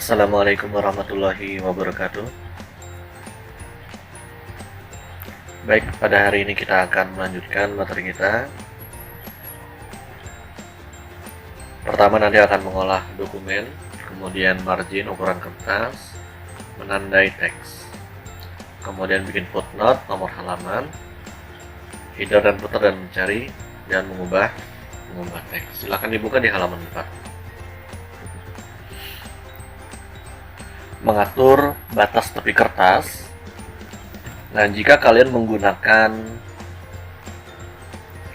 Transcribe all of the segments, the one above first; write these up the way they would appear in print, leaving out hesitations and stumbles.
Assalamualaikum warahmatullahi wabarakatuh. Baik, pada hari ini kita akan melanjutkan materi kita. Pertama nanti akan mengolah dokumen, kemudian margin ukuran kertas, menandai teks, kemudian bikin footnote, nomor halaman, header dan footer, dan mencari dan mengubah teks. Silahkan dibuka di halaman 4. Mengatur batas tepi kertas. Nah, jika kalian menggunakan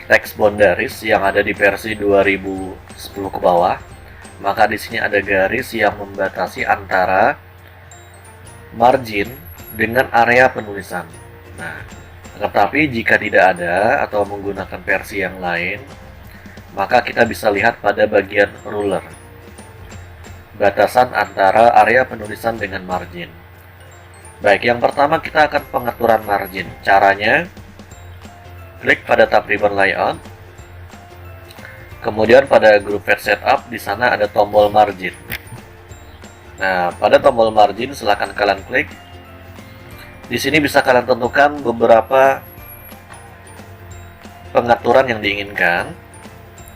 teks boundaries yang ada di versi 2010 ke bawah, maka di sini ada garis yang membatasi antara margin dengan area penulisan. Nah, tetapi jika tidak ada atau menggunakan versi yang lain, maka kita bisa lihat pada bagian ruler, batasan antara area penulisan dengan margin. Baik, yang pertama kita akan pengaturan margin. Caranya, klik pada tab ribbon layout, kemudian pada group page setup, di sana ada tombol margin. Nah, pada tombol margin silahkan kalian klik. Di sini bisa kalian tentukan beberapa pengaturan yang diinginkan.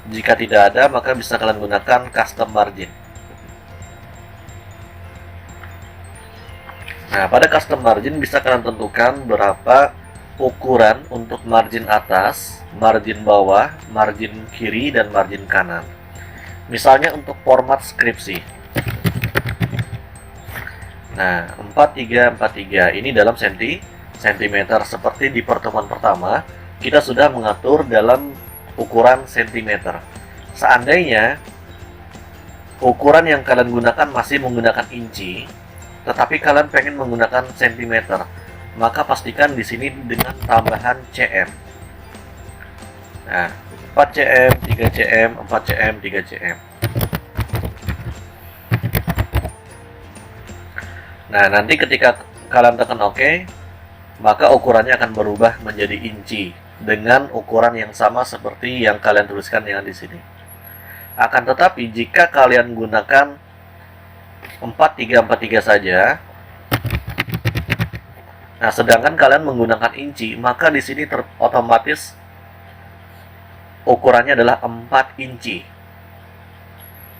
Jika tidak ada, maka bisa kalian gunakan custom margin. Nah, pada custom margin bisa kalian tentukan berapa ukuran untuk margin atas, margin bawah, margin kiri, dan margin kanan. Misalnya untuk format skripsi. Nah, 4343 ini dalam sentimeter. Seperti di pertemuan pertama, kita sudah mengatur dalam ukuran sentimeter. Seandainya ukuran yang kalian gunakan masih menggunakan inci, tetapi kalian pengen menggunakan sentimeter, maka pastikan di sini dengan tambahan cm. Nah, 4 cm, 3 cm, 4 cm, 3 cm. Nah, nanti ketika kalian tekan OK, maka ukurannya akan berubah menjadi inci dengan ukuran yang sama seperti yang kalian tuliskan yang di sini. Akan tetapi jika kalian gunakan 4343 saja, nah sedangkan kalian menggunakan inci, maka di sini otomatis ukurannya adalah 4 inci.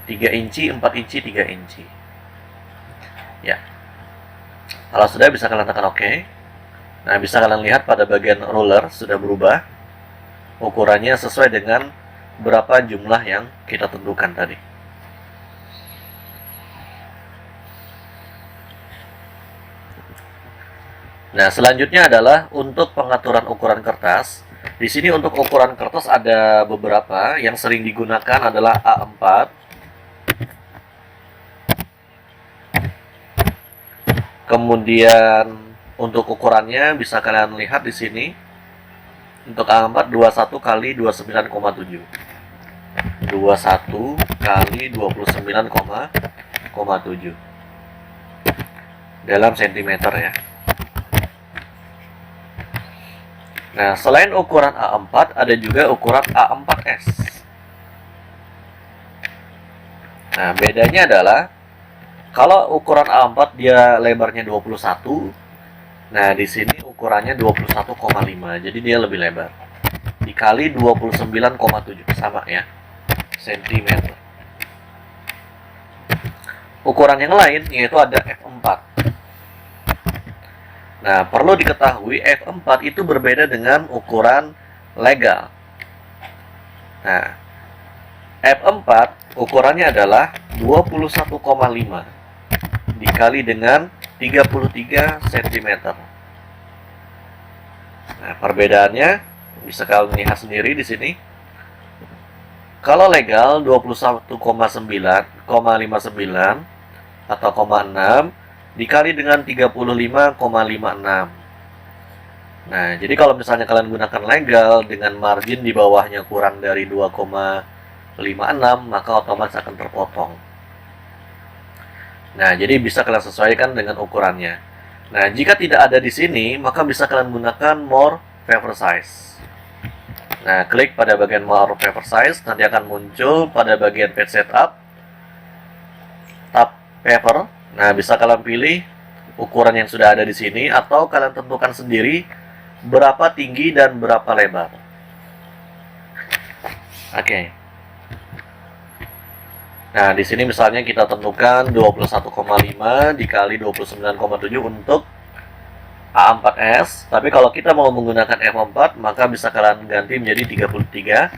3 inci, 4 inci, 3 inci. Ya. Kalau sudah, bisa kalian tekan OK. Nah, bisa kalian lihat pada bagian ruler sudah berubah. Ukurannya sesuai dengan berapa jumlah yang kita tentukan tadi. Nah, selanjutnya adalah untuk pengaturan ukuran kertas. Di sini untuk ukuran kertas ada beberapa. Yang sering digunakan adalah A4, kemudian untuk ukurannya bisa kalian lihat di sini. Untuk A4 21 kali 29,7. 21 kali 29,7 dalam sentimeter ya. Nah, selain ukuran A4, ada juga ukuran A4S. Nah, bedanya adalah kalau ukuran A4 dia lebarnya 21, nah di sini ukurannya 21,5, jadi dia lebih lebar. Dikali 29,7 sama ya, sentimeter. Ukuran yang lain yaitu ada F4. Nah, perlu diketahui F4 itu berbeda dengan ukuran legal. Nah, F4 ukurannya adalah 21,5 dikali dengan 33 cm. Nah, perbedaannya bisa kalian lihat sendiri di sini. Kalau legal 21,9,59 atau 0,6 dikali dengan 35,56. Nah, jadi kalau misalnya kalian gunakan legal dengan margin di bawahnya kurang dari 2,56, maka otomatis akan terpotong. Nah, jadi bisa kalian sesuaikan dengan ukurannya. Nah, jika tidak ada di sini, maka bisa kalian gunakan more paper size. Nah, klik pada bagian more paper size, nanti akan muncul pada bagian page setup, tab paper. Nah, bisa kalian pilih ukuran yang sudah ada di sini atau kalian tentukan sendiri berapa tinggi dan berapa lebar. Oke. Nah, di sini misalnya kita tentukan 21,5 dikali 29,7 untuk A4S. Tapi kalau kita mau menggunakan F4, maka bisa kalian ganti menjadi 33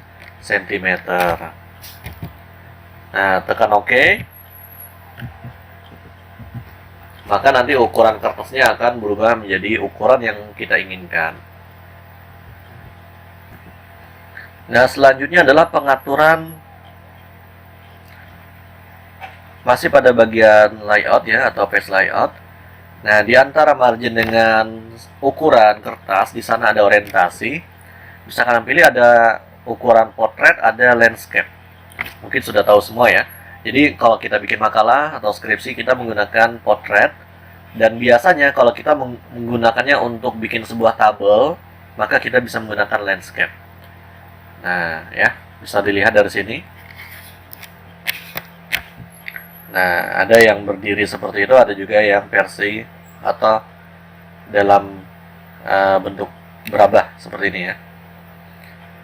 cm. Nah, tekan OK. Maka nanti ukuran kertasnya akan berubah menjadi ukuran yang kita inginkan. Nah, selanjutnya adalah pengaturan masih pada bagian layout ya, atau page layout. Nah, di antara margin dengan ukuran kertas, di sana ada orientasi. Bisa kalian pilih ada ukuran portrait, ada landscape. Mungkin sudah tahu semua ya. Jadi kalau kita bikin makalah atau skripsi, kita menggunakan portrait. Dan biasanya kalau kita menggunakannya untuk bikin sebuah tabel, maka kita bisa menggunakan landscape. Nah, ya, bisa dilihat dari sini. Nah, ada yang berdiri seperti itu, ada juga yang versi atau dalam bentuk berabah seperti ini ya.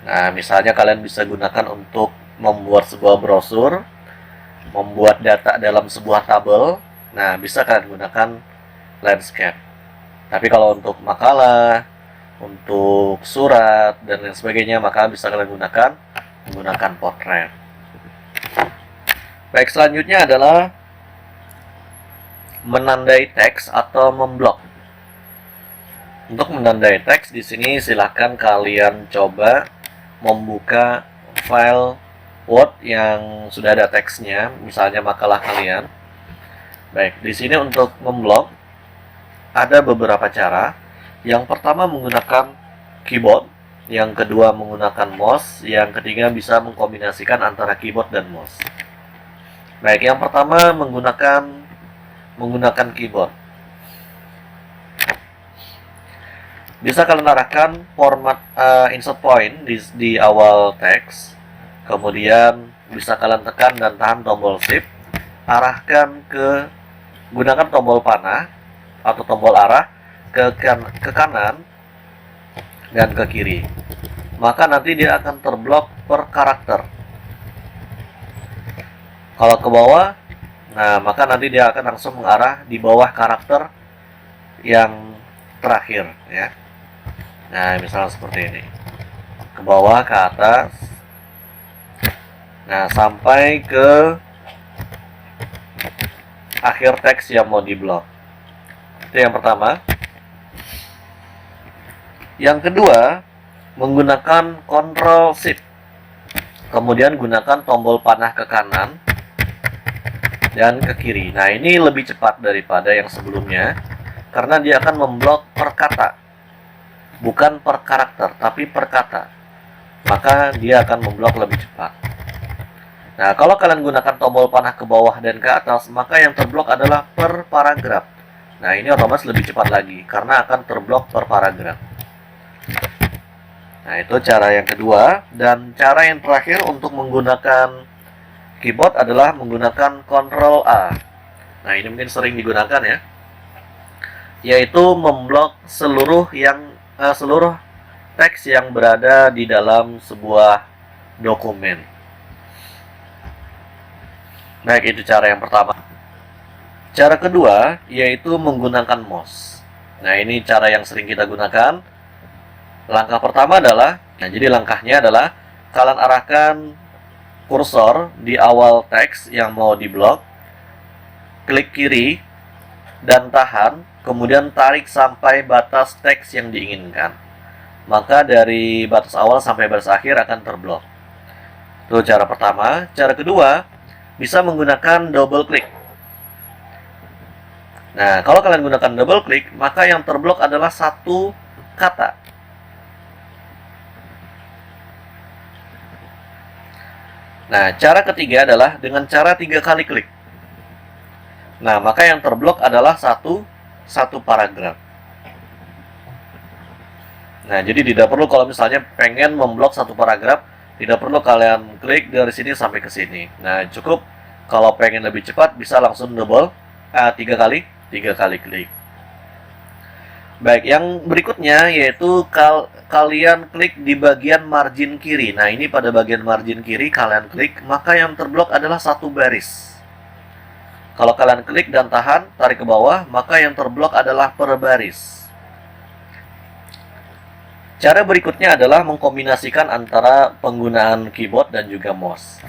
Nah, misalnya kalian bisa gunakan untuk membuat sebuah brosur, membuat data dalam sebuah tabel. Nah, bisa kalian gunakan landscape. Tapi kalau untuk makalah, untuk surat dan lain sebagainya, maka bisa kalian menggunakan portrait. Baik, selanjutnya adalah menandai teks atau memblok. Untuk menandai teks di sini silahkan kalian coba membuka file Word yang sudah ada teksnya, misalnya makalah kalian. Baik, di sini untuk memblok ada beberapa cara. Yang pertama menggunakan keyboard, yang kedua menggunakan mouse, yang ketiga bisa mengkombinasikan antara keyboard dan mouse. Baik, yang pertama menggunakan keyboard. Bisa kalian arahkan format insert point di awal teks. Kemudian bisa kalian tekan dan tahan tombol shift. Arahkan gunakan tombol panah atau tombol arah ke kanan dan ke kiri. Maka nanti dia akan terblok per karakter. Kalau ke bawah, nah maka nanti dia akan langsung mengarah di bawah karakter yang terakhir ya. Nah, misalnya seperti ini. Ke bawah, ke atas. Nah, sampai ke akhir teks yang mau diblok. Itu yang pertama. Yang kedua, menggunakan Ctrl Shift. Kemudian gunakan tombol panah ke kanan dan ke kiri. Nah, ini lebih cepat daripada yang sebelumnya karena dia akan memblok per kata, bukan per karakter, tapi per kata. Maka dia akan memblok lebih cepat. Nah, kalau kalian gunakan tombol panah ke bawah dan ke atas, maka yang terblok adalah per paragraf. Nah, ini otomatis lebih cepat lagi karena akan terblok per paragraf. Nah, itu cara yang kedua. Dan cara yang terakhir untuk menggunakan keyboard adalah menggunakan Ctrl A. Nah, ini mungkin sering digunakan ya, yaitu memblok seluruh teks yang berada di dalam sebuah dokumen. Baik, itu cara yang pertama. Cara kedua yaitu menggunakan mouse. Nah, ini cara yang sering kita gunakan. Langkah pertama adalah, jadi langkahnya adalah kalian arahkan kursor di awal teks yang mau diblok, klik kiri dan tahan, kemudian tarik sampai batas teks yang diinginkan. Maka dari batas awal sampai batas akhir akan terblok. Itu cara pertama. Cara kedua, bisa menggunakan double klik. Nah, kalau kalian gunakan double klik, maka yang terblok adalah satu kata. Nah, cara ketiga adalah dengan cara 3 kali klik. Nah, maka yang terblok adalah satu paragraf. Nah, jadi tidak perlu kalau misalnya pengen memblok satu paragraf, tidak perlu kalian klik dari sini sampai ke sini. Nah, cukup kalau pengen lebih cepat bisa langsung double tiga kali klik. Baik, yang berikutnya yaitu kalian klik di bagian margin kiri. Nah, ini pada bagian margin kiri kalian klik, maka yang terblok adalah satu baris. Kalau kalian klik dan tahan, tarik ke bawah, maka yang terblok adalah per baris. Cara berikutnya adalah mengkombinasikan antara penggunaan keyboard dan juga mouse.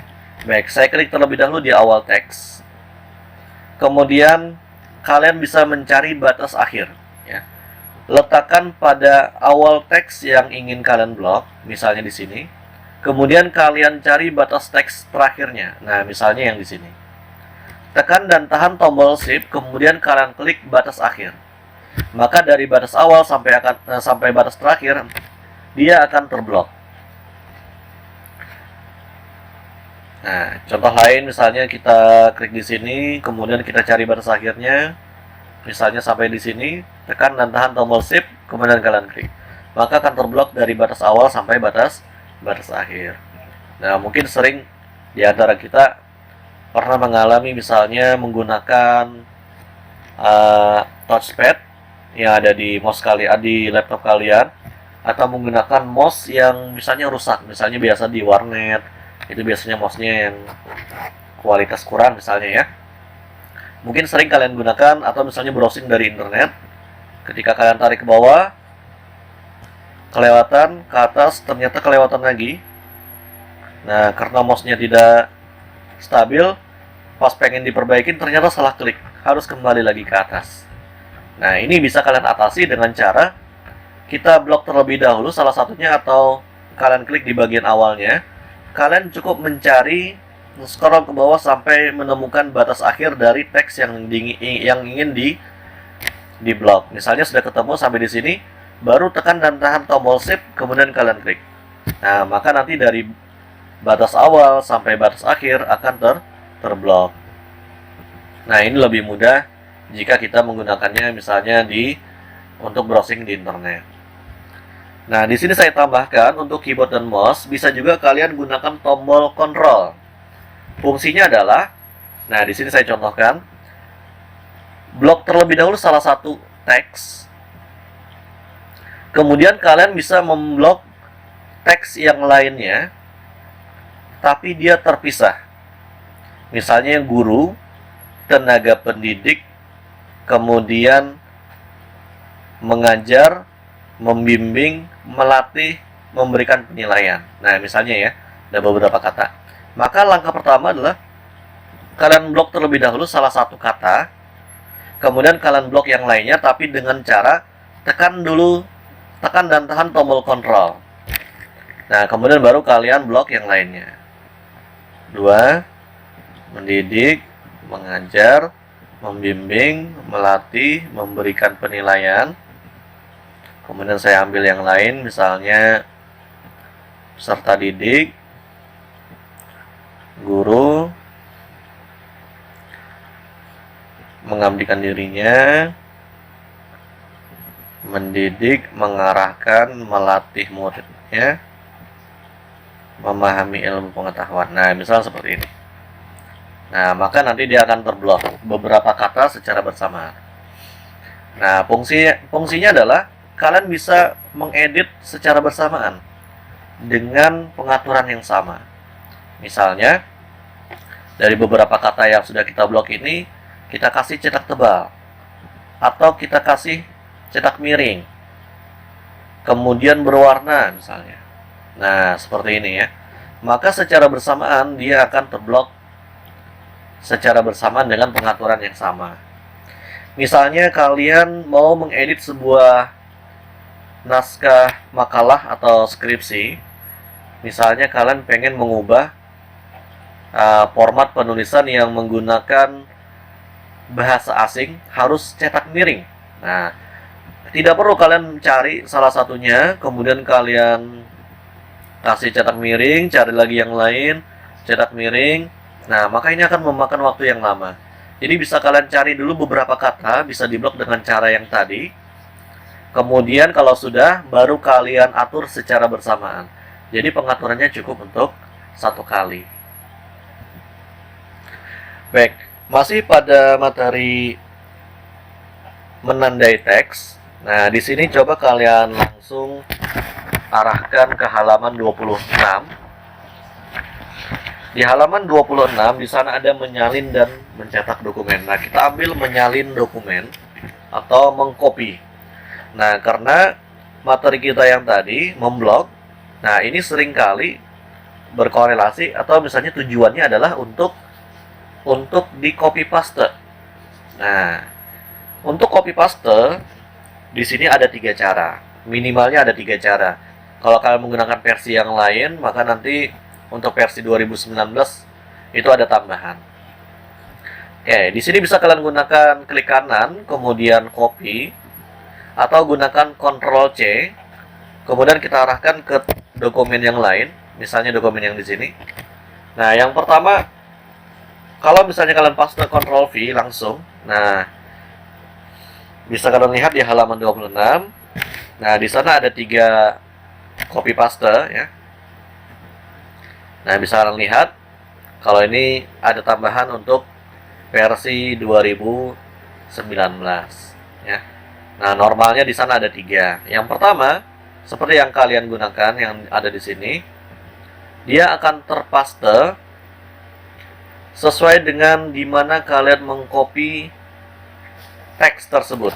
Baik, saya klik terlebih dahulu di awal teks. Kemudian kalian bisa mencari batas akhir, ya. Letakkan pada awal teks yang ingin kalian blok, misalnya di sini. Kemudian kalian cari batas teks terakhirnya. Nah, misalnya yang di sini. Tekan dan tahan tombol Shift, kemudian kalian klik batas akhir. Maka dari batas awal sampai batas terakhir, dia akan terblok. Nah, contoh lain misalnya kita klik di sini, kemudian kita cari batas akhirnya. Misalnya sampai di sini, tekan dan tahan tombol Shift, kemudian kalian klik. Maka akan terblok dari batas awal sampai batas akhir. Nah, mungkin sering di antara kita pernah mengalami misalnya menggunakan touchpad yang ada di di laptop kalian, atau menggunakan mouse yang misalnya rusak. Misalnya biasa di warnet, itu biasanya mouse-nya yang kualitas kurang misalnya ya. Mungkin sering kalian gunakan, atau misalnya browsing dari internet. Ketika kalian tarik ke bawah, kelewatan, ke atas, ternyata kelewatan lagi. Nah, karena mouse-nya tidak stabil, pas pengen diperbaikin ternyata salah klik, harus kembali lagi ke atas. Nah, ini bisa kalian atasi dengan cara kita blok terlebih dahulu salah satunya, atau kalian klik di bagian awalnya. Kalian cukup mencari, scroll ke bawah sampai menemukan batas akhir dari teks yang ingin di blok. Misalnya sudah ketemu sampai di sini, baru tekan dan tahan tombol Shift, kemudian kalian klik. Nah, maka nanti dari batas awal sampai batas akhir akan terblok. Nah, ini lebih mudah jika kita menggunakannya misalnya untuk browsing di internet. Nah, di sini saya tambahkan untuk keyboard dan mouse, bisa juga kalian gunakan tombol kontrol. Fungsinya adalah, nah di sini saya contohkan, blok terlebih dahulu salah satu teks. Kemudian kalian bisa memblok teks yang lainnya, tapi dia terpisah. Misalnya guru, tenaga pendidik, kemudian mengajar, membimbing, melatih, memberikan penilaian. Nah, misalnya ya, ada beberapa kata. Maka langkah pertama adalah kalian blok terlebih dahulu salah satu kata, kemudian kalian blok yang lainnya, tapi dengan cara tekan dan tahan tombol kontrol. Nah, kemudian baru kalian blok yang lainnya. 2. Mendidik, mengajar, membimbing, melatih, memberikan penilaian. Kemudian saya ambil yang lain, misalnya peserta didik, guru, mengabdikan dirinya, mendidik, mengarahkan, melatih muridnya, memahami ilmu pengetahuan. Nah, misal seperti ini. Nah, maka nanti dia akan terblok beberapa kata secara bersamaan. Nah, fungsinya adalah kalian bisa mengedit secara bersamaan dengan pengaturan yang sama. Misalnya, dari beberapa kata yang sudah kita blok ini, kita kasih cetak tebal, atau kita kasih cetak miring, kemudian berwarna misalnya. Nah, seperti ini ya. Maka secara bersamaan dia akan terblok secara bersamaan dengan pengaturan yang sama. Misalnya kalian mau mengedit sebuah naskah makalah atau skripsi. Misalnya kalian pengen mengubah format penulisan yang menggunakan bahasa asing, harus cetak miring. Nah, tidak perlu kalian cari salah satunya, kemudian kalian kasih cetak miring, cari lagi yang lain, cetak miring. Nah, maka ini akan memakan waktu yang lama. Jadi bisa kalian cari dulu beberapa kata, bisa diblok dengan cara yang tadi. Kemudian kalau sudah, baru kalian atur secara bersamaan. Jadi pengaturannya cukup untuk satu kali. Baik, Masih pada materi menandai teks. Nah, di sini coba kalian langsung arahkan ke halaman 26. Di halaman 26 di sana ada menyalin dan mencetak dokumen. Nah, kita ambil menyalin dokumen atau mengcopy. Nah, karena materi kita yang tadi memblok, nah ini seringkali berkorelasi atau misalnya tujuannya adalah untuk di copy paste. Nah, untuk copy paste di sini ada 3 cara. Minimalnya ada 3 cara. Kalau kalian menggunakan versi yang lain, maka nanti untuk versi 2019 itu ada tambahan. Oke, di sini bisa kalian gunakan klik kanan, kemudian copy, atau gunakan Ctrl C, kemudian kita arahkan ke dokumen yang lain, misalnya dokumen yang di sini. Nah, yang pertama, kalau misalnya kalian paste Ctrl V langsung, nah bisa kalian lihat di halaman 26. Nah, di sana ada 3 copy paste ya. Nah, bisa kalian lihat kalau ini ada tambahan untuk versi 2019 ya. Nah, normalnya di sana ada 3. Yang pertama, seperti yang kalian gunakan yang ada di sini, dia akan terpaste sesuai dengan dimana kalian mengcopy teks tersebut.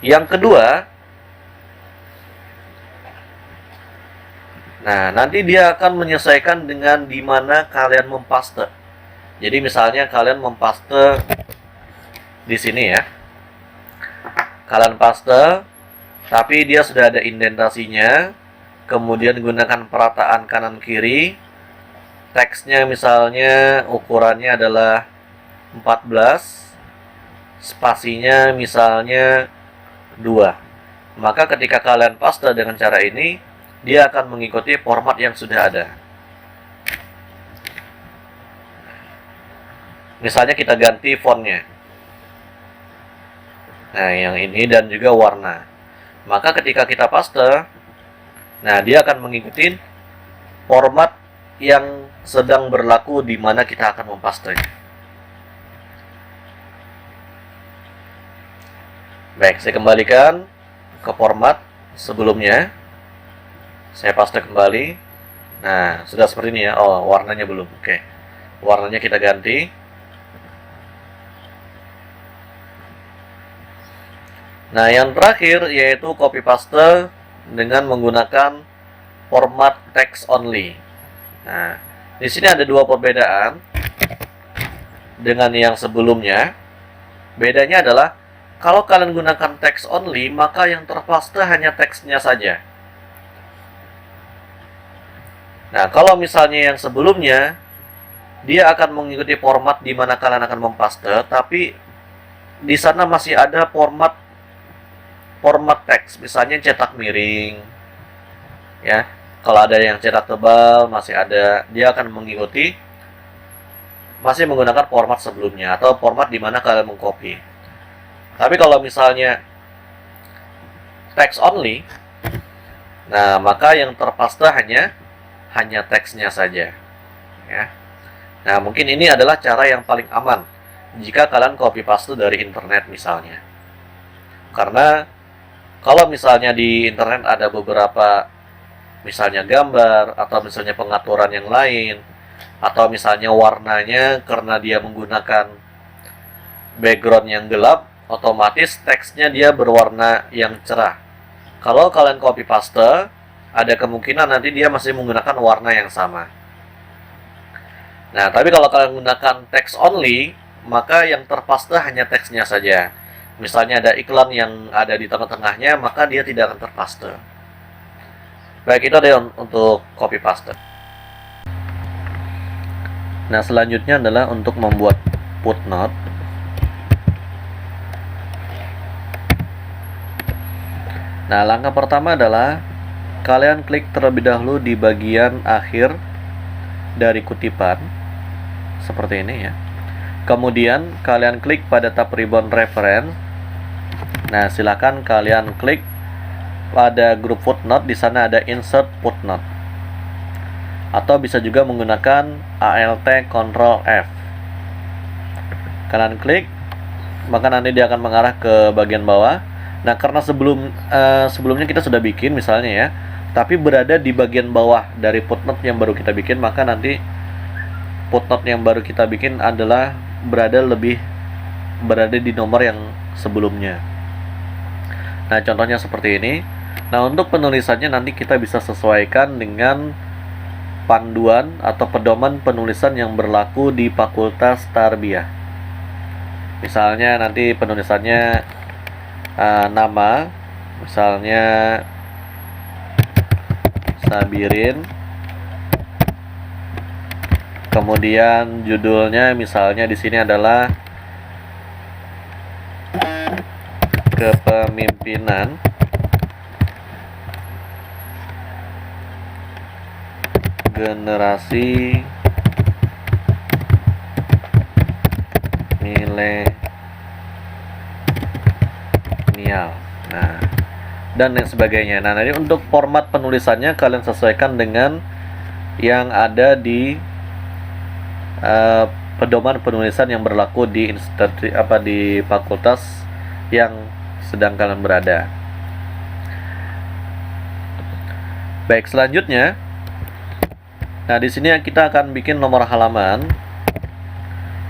Yang kedua, nah nanti dia akan menyesuaikan dengan dimana kalian mempaste. Jadi misalnya kalian mempaste di sini ya, kalian paste, tapi dia sudah ada indentasinya. Kemudian gunakan perataan kanan kiri. Teksnya misalnya ukurannya adalah 14, spasinya misalnya 2. Maka ketika kalian paste dengan cara ini, dia akan mengikuti format yang sudah ada. Misalnya kita ganti fontnya. Nah, yang ini dan juga warna. Maka ketika kita paste, nah dia akan mengikuti format yang sedang berlaku di mana kita akan mempastenya. Baik, saya kembalikan ke format sebelumnya. Saya paste kembali. Nah, sudah seperti ini ya. Oh, warnanya belum. Oke. Warnanya kita ganti. Nah, yang terakhir yaitu copy paste dengan menggunakan format text only. Nah, di sini ada 2 perbedaan dengan yang sebelumnya. Bedanya adalah kalau kalian gunakan text only, maka yang terpaste hanya teksnya saja. Nah, kalau misalnya yang sebelumnya, dia akan mengikuti format di mana kalian akan mempaste, tapi di sana masih ada format teks, misalnya cetak miring, ya. Kalau ada yang cetak tebal, masih ada, dia akan mengikuti, masih menggunakan format sebelumnya atau format di mana kalian mengcopy. Tapi kalau misalnya text only, nah maka yang terpaste hanya teksnya saja ya. Nah, mungkin ini adalah cara yang paling aman jika kalian copy paste dari internet misalnya. Karena kalau misalnya di internet ada beberapa misalnya gambar atau misalnya pengaturan yang lain, atau misalnya warnanya karena dia menggunakan background yang gelap, otomatis teksnya dia berwarna yang cerah. Kalau kalian copy paste, ada kemungkinan nanti dia masih menggunakan warna yang sama. Nah, tapi kalau kalian menggunakan text only, maka yang terpaste hanya teksnya saja. Misalnya ada iklan yang ada di tengah-tengahnya, maka dia tidak akan terpaste. Baik, itu ada untuk copy paste. Nah, selanjutnya adalah untuk membuat footnote. Nah, langkah pertama adalah kalian klik terlebih dahulu di bagian akhir dari kutipan seperti ini ya. Kemudian kalian klik pada tab ribbon reference. Nah, silakan kalian klik pada grup footnote, di sana ada insert footnote. atau bisa juga menggunakan Alt Ctrl F. Kanan klik, maka nanti dia akan mengarah ke bagian bawah. Nah, karena sebelumnya kita sudah bikin misalnya ya, tapi berada di bagian bawah dari footnote yang baru kita bikin, maka nanti footnote yang baru kita bikin adalah berada di nomor yang sebelumnya. Nah, contohnya seperti ini. Nah, untuk penulisannya nanti kita bisa sesuaikan dengan panduan atau pedoman penulisan yang berlaku di Fakultas Tarbiyah. Misalnya nanti penulisannya nama, misalnya Sabirin, kemudian judulnya misalnya di sini adalah Kepemimpinan Generasi Milenial. Nah, dan lain sebagainya. Nah, nanti untuk format penulisannya kalian sesuaikan dengan yang ada di pedoman penulisan yang berlaku di di fakultas yang sedang kalian berada. Baik, selanjutnya, nah di sini kita akan bikin nomor halaman.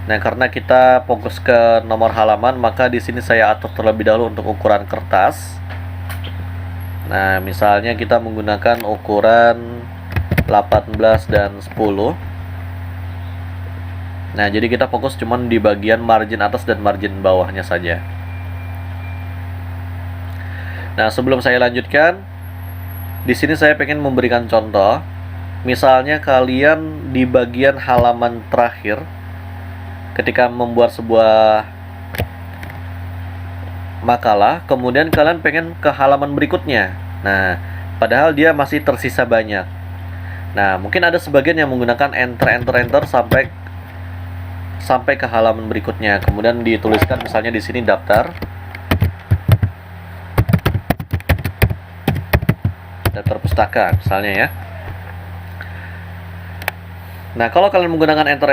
Nah, karena kita fokus ke nomor halaman, maka di sini saya atur terlebih dahulu untuk ukuran kertas. Nah, misalnya kita menggunakan ukuran 18 dan 10. Nah, jadi kita fokus cuman di bagian margin atas dan margin bawahnya saja. Nah, sebelum saya lanjutkan, di sini saya pengen memberikan contoh. Misalnya kalian di bagian halaman terakhir, ketika membuat sebuah makalah, kemudian kalian pengen ke halaman berikutnya. Nah, padahal dia masih tersisa banyak. Nah, mungkin ada sebagian yang menggunakan enter sampai ke halaman berikutnya. Kemudian dituliskan misalnya di sini daftar pustaka misalnya ya. Nah, kalau kalian menggunakan enter,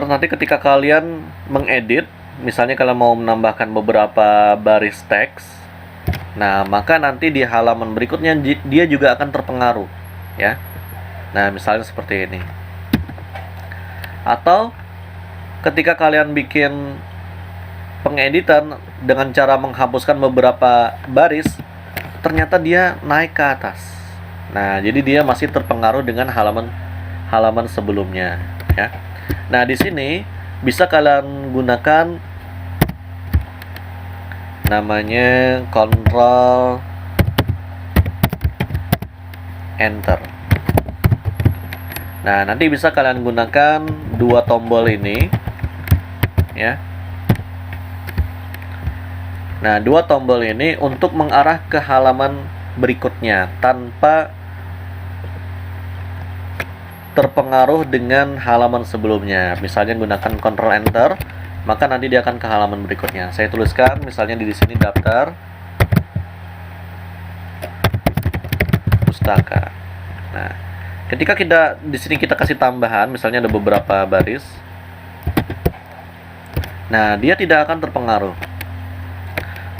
nanti ketika kalian mengedit, misalnya kalian mau menambahkan beberapa baris teks, nah, maka nanti di halaman berikutnya dia juga akan terpengaruh, ya. Nah, misalnya seperti ini. Atau ketika kalian bikin pengeditan dengan cara menghapuskan beberapa baris, ternyata dia naik ke atas. Nah, jadi dia masih terpengaruh dengan halaman sebelumnya, ya. Nah, di sini bisa kalian gunakan namanya Ctrl Enter. Nah, nanti bisa kalian gunakan dua tombol ini, ya. Nah, dua tombol ini untuk mengarah ke halaman berikutnya tanpa terpengaruh dengan halaman sebelumnya. Misalnya gunakan Ctrl Enter, maka nanti dia akan ke halaman berikutnya. Saya tuliskan misalnya di sini daftar pustaka. Nah, ketika di sini kita kasih tambahan, misalnya ada beberapa baris. Nah, dia tidak akan terpengaruh.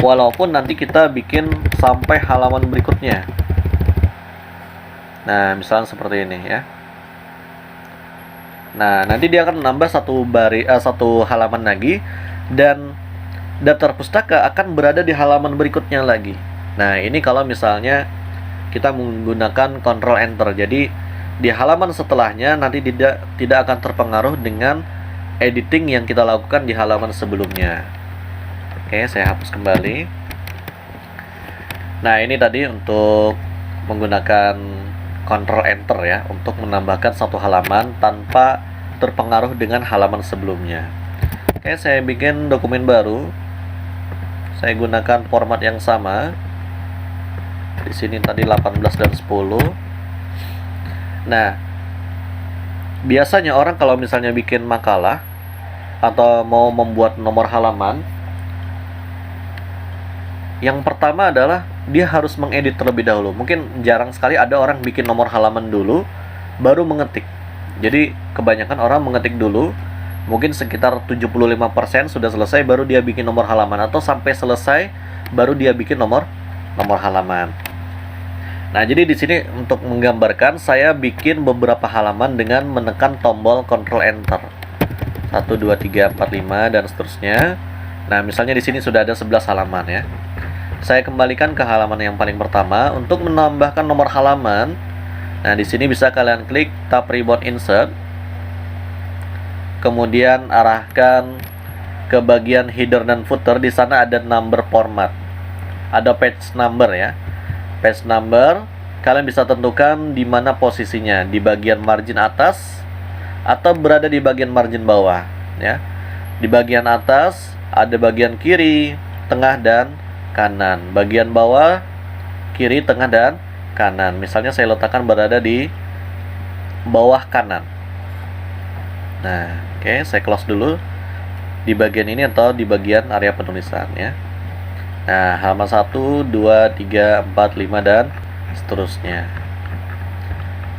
Walaupun nanti kita bikin sampai halaman berikutnya. Nah, misalnya seperti ini ya. Nah, nanti dia akan menambah satu halaman lagi, dan daftar pustaka akan berada di halaman berikutnya lagi. Nah, ini kalau misalnya kita menggunakan Ctrl Enter. Jadi di halaman setelahnya nanti tidak akan terpengaruh dengan editing yang kita lakukan di halaman sebelumnya. Oke, saya hapus kembali. Nah, ini tadi untuk menggunakan Ctrl Enter ya, untuk menambahkan satu halaman tanpa terpengaruh dengan halaman sebelumnya. Oke, saya bikin dokumen baru. Saya gunakan format yang sama. Di sini tadi 18 dan 10. Nah, biasanya orang kalau misalnya bikin makalah atau mau membuat nomor halaman, yang pertama adalah dia harus mengedit terlebih dahulu. Mungkin jarang sekali ada orang bikin nomor halaman dulu, baru mengetik. Jadi kebanyakan orang mengetik dulu, mungkin sekitar 75% sudah selesai baru dia bikin nomor halaman, atau sampai selesai baru dia bikin nomor halaman. Nah, jadi di sini untuk menggambarkan saya bikin beberapa halaman dengan menekan tombol Ctrl Enter. 1 2 3 4 5 dan seterusnya. Nah, misalnya di sini sudah ada 11 halaman ya. Saya kembalikan ke halaman yang paling pertama untuk menambahkan nomor halaman. Nah, di sini bisa kalian klik tab ribbon insert. Kemudian arahkan ke bagian header dan footer. Di sana ada number format. Ada page number ya. Page number, kalian bisa tentukan di mana posisinya, di bagian margin atas atau berada di bagian margin bawah ya. Di bagian atas ada bagian kiri, tengah dan kanan. Bagian bawah kiri, tengah dan kanan. Misalnya saya letakkan berada di bawah kanan. Nah, oke, saya close dulu di bagian ini atau di bagian area penulisan ya. Nah, halaman 1, 2, 3, 4, 5 dan seterusnya.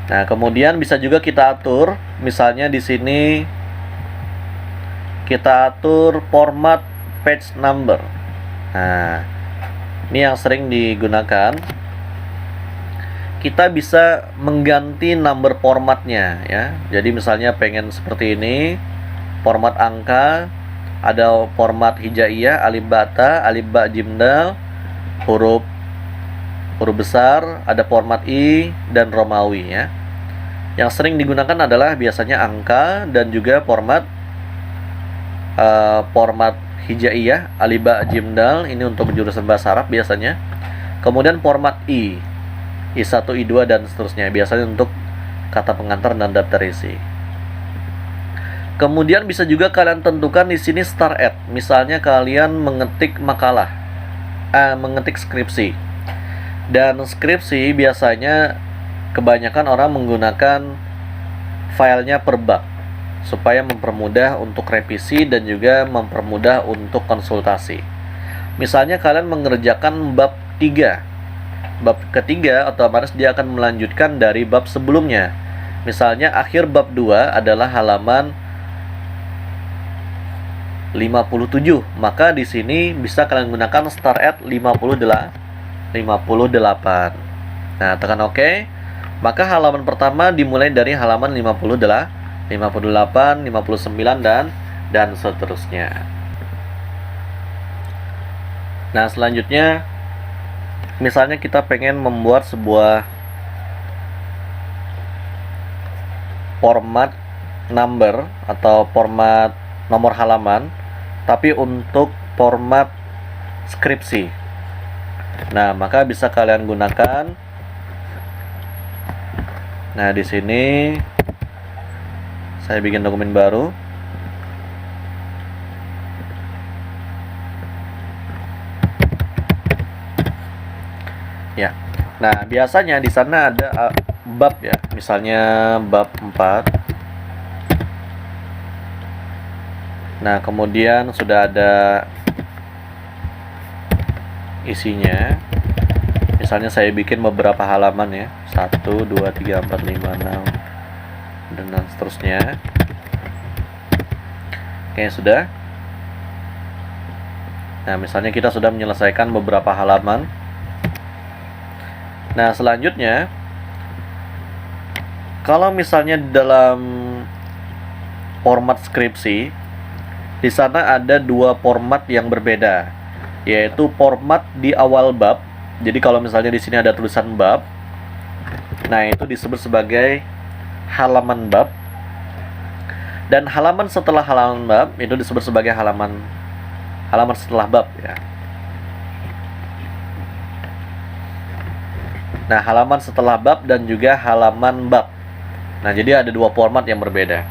Nah, kemudian bisa juga kita atur, misalnya di sini kita atur format page number. Nah, ini yang sering digunakan. Kita bisa mengganti number formatnya ya. Jadi misalnya pengen seperti ini, format angka, ada format hijaiyah, alif bata, alif ba jim dal, huruf besar, ada format I dan Romawi ya. Yang sering digunakan adalah biasanya angka dan juga format hijaiyah, alif ba jim dal, ini untuk jurusan bahasa Arab biasanya. Kemudian format I1, I2 dan seterusnya, biasanya untuk kata pengantar dan daftar isi. Kemudian bisa juga kalian tentukan di sini start at. Misalnya kalian mengetik makalah, mengetik skripsi. Dan skripsi biasanya kebanyakan orang menggunakan filenya per bab supaya mempermudah untuk revisi dan juga mempermudah untuk konsultasi. Misalnya kalian mengerjakan bab 3. Bab ketiga otomatis dia akan melanjutkan dari bab sebelumnya. Misalnya akhir bab 2 adalah halaman 57, maka di sini bisa kalian gunakan start at 58. Nah, tekan OK. Maka halaman pertama dimulai dari halaman 58, 59 dan seterusnya. Nah, selanjutnya misalnya kita pengen membuat sebuah format number atau format nomor halaman, tapi untuk format skripsi. Nah, maka bisa kalian gunakan. Nah, di sini saya bikin dokumen baru. Ya. Nah, biasanya di sana ada bab ya. Misalnya bab 4. Nah, kemudian sudah ada isinya. Misalnya saya bikin beberapa halaman ya. 1, 2, 3, 4, 5, 6 dan seterusnya. Oke, sudah. Nah, misalnya kita sudah menyelesaikan beberapa halaman. Nah, selanjutnya kalau misalnya dalam format skripsi, di sana ada dua format yang berbeda, yaitu format di awal bab. Jadi kalau misalnya di sini ada tulisan bab, nah itu disebut sebagai halaman bab. Dan halaman setelah halaman bab itu disebut sebagai halaman setelah bab ya. Nah, halaman setelah bab dan juga halaman bab. Nah, jadi ada dua format yang berbeda.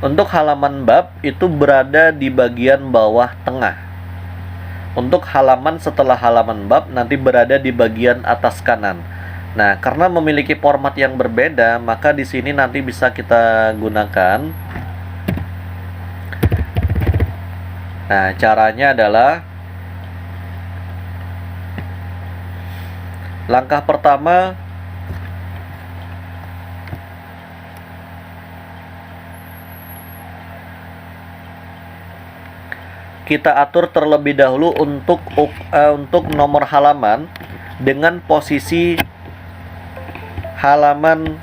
Untuk halaman bab itu berada di bagian bawah tengah. Untuk halaman setelah halaman bab nanti berada di bagian atas kanan. Nah, karena memiliki format yang berbeda, maka di sini nanti bisa kita gunakan. Nah, caranya adalah langkah pertama kita atur terlebih dahulu untuk nomor halaman dengan posisi halaman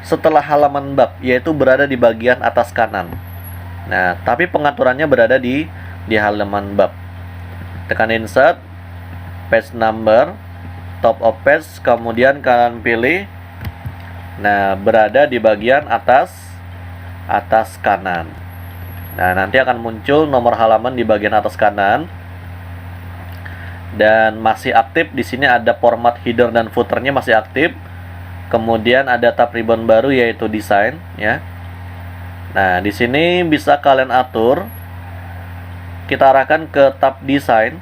setelah halaman bab, yaitu berada di bagian atas kanan. Nah, tapi pengaturannya berada di halaman bab. Tekan insert, page number, top of page, kemudian kalian pilih. Nah, berada di bagian atas kanan. Nah, nanti akan muncul nomor halaman di bagian atas kanan. Dan masih aktif di sini ada format header dan footernya masih aktif. Kemudian ada tab ribbon baru yaitu desain ya. Nah, di sini bisa kalian atur. Kita arahkan ke tab desain,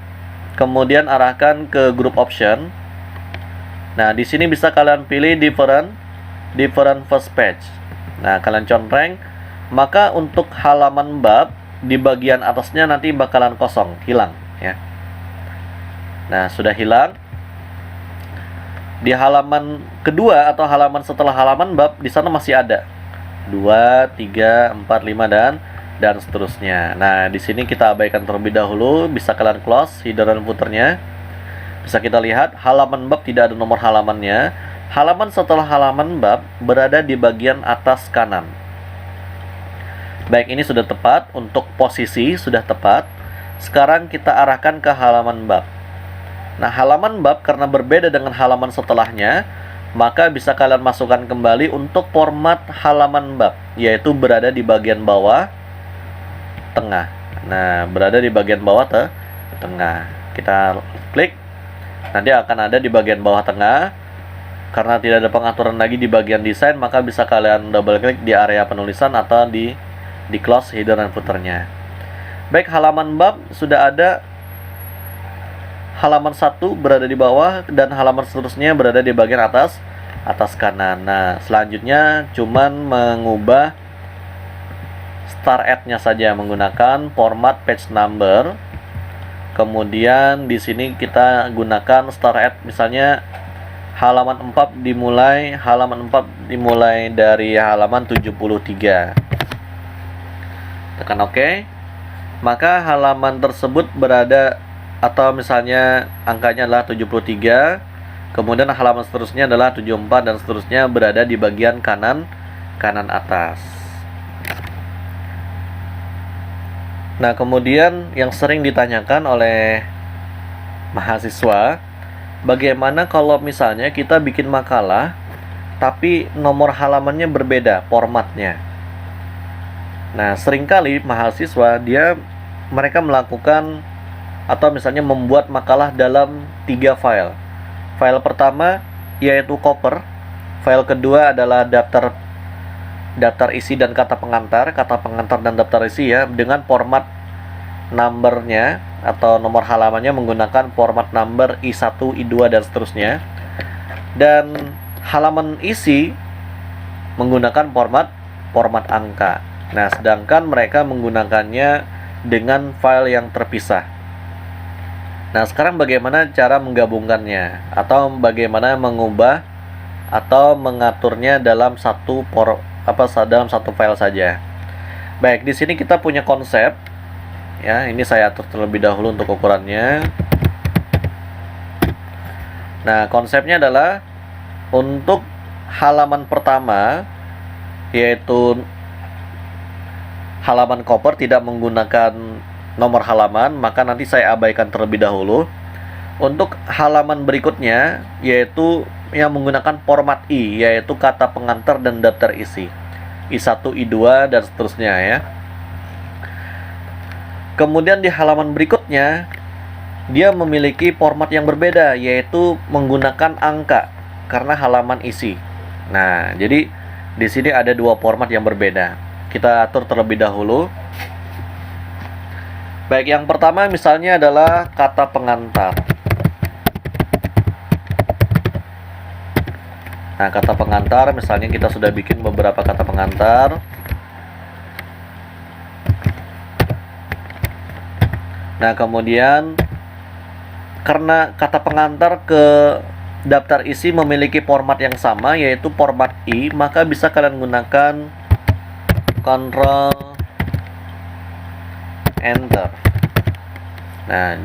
kemudian arahkan ke group option. Nah, di sini bisa kalian pilih different first page. Nah, kalian contreng, maka untuk halaman bab di bagian atasnya nanti bakalan kosong, hilang ya. Nah, sudah hilang. Di halaman kedua atau halaman setelah halaman bab, di sana masih ada 2, 3, 4, 5 dan seterusnya. Nah, di sini kita abaikan terlebih dahulu. Bisa kalian close header dan footernya. Bisa kita lihat halaman bab tidak ada nomor halamannya. Halaman setelah halaman bab berada di bagian atas kanan. Baik, ini sudah tepat. Untuk posisi sudah tepat. Sekarang kita arahkan ke halaman bab. Nah, halaman bab karena berbeda dengan halaman setelahnya, maka bisa kalian masukkan kembali untuk format halaman bab, yaitu berada di bagian bawah tengah. Nah, berada di bagian bawah tengah. Kita klik, nanti akan ada di bagian bawah tengah. Karena tidak ada pengaturan lagi di bagian desain, maka bisa kalian double klik di area penulisan atau di close header dan footernya. Baik, halaman bab sudah ada. Halaman 1 berada di bawah dan halaman seterusnya berada di bagian atas kanan. Nah, selanjutnya cuman mengubah start at-nya saja menggunakan format page number. Kemudian di sini kita gunakan start at, misalnya halaman 4 dimulai dari halaman 73. Tekan OK. Maka halaman tersebut berada, atau misalnya angkanya adalah 73, kemudian halaman seterusnya adalah 74 dan seterusnya berada di bagian kanan atas. Nah, kemudian yang sering ditanyakan oleh mahasiswa, bagaimana kalau misalnya kita bikin makalah tapi nomor halamannya berbeda formatnya. Nah, seringkali mahasiswa mereka melakukan atau misalnya membuat makalah dalam 3 file. File pertama yaitu cover, file kedua adalah daftar isi dan kata pengantar dan daftar isi ya, dengan format numbernya atau nomor halamannya menggunakan format number I1, I2 dan seterusnya. Dan halaman isi menggunakan format angka. Nah, sedangkan mereka menggunakannya dengan file yang terpisah. Nah, sekarang bagaimana cara menggabungkannya atau bagaimana mengubah atau mengaturnya dalam satu file saja. Baik, di sini kita punya konsep. Ya, ini saya atur terlebih dahulu untuk ukurannya. Nah, konsepnya adalah untuk halaman pertama yaitu halaman cover tidak menggunakan nomor halaman, maka nanti saya abaikan terlebih dahulu. Untuk halaman berikutnya yaitu yang menggunakan format I, yaitu kata pengantar dan daftar isi I1, I2 dan seterusnya ya. Kemudian di halaman berikutnya dia memiliki format yang berbeda, yaitu menggunakan angka karena halaman isi. Nah, jadi di sini ada 2 format yang berbeda. Kita atur terlebih dahulu. Baik, yang pertama misalnya adalah kata pengantar. Nah, kata pengantar misalnya kita sudah bikin beberapa kata pengantar. Nah, kemudian karena kata pengantar ke daftar isi memiliki format yang sama yaitu format I, maka bisa kalian gunakan Ctrl Enter. Nah,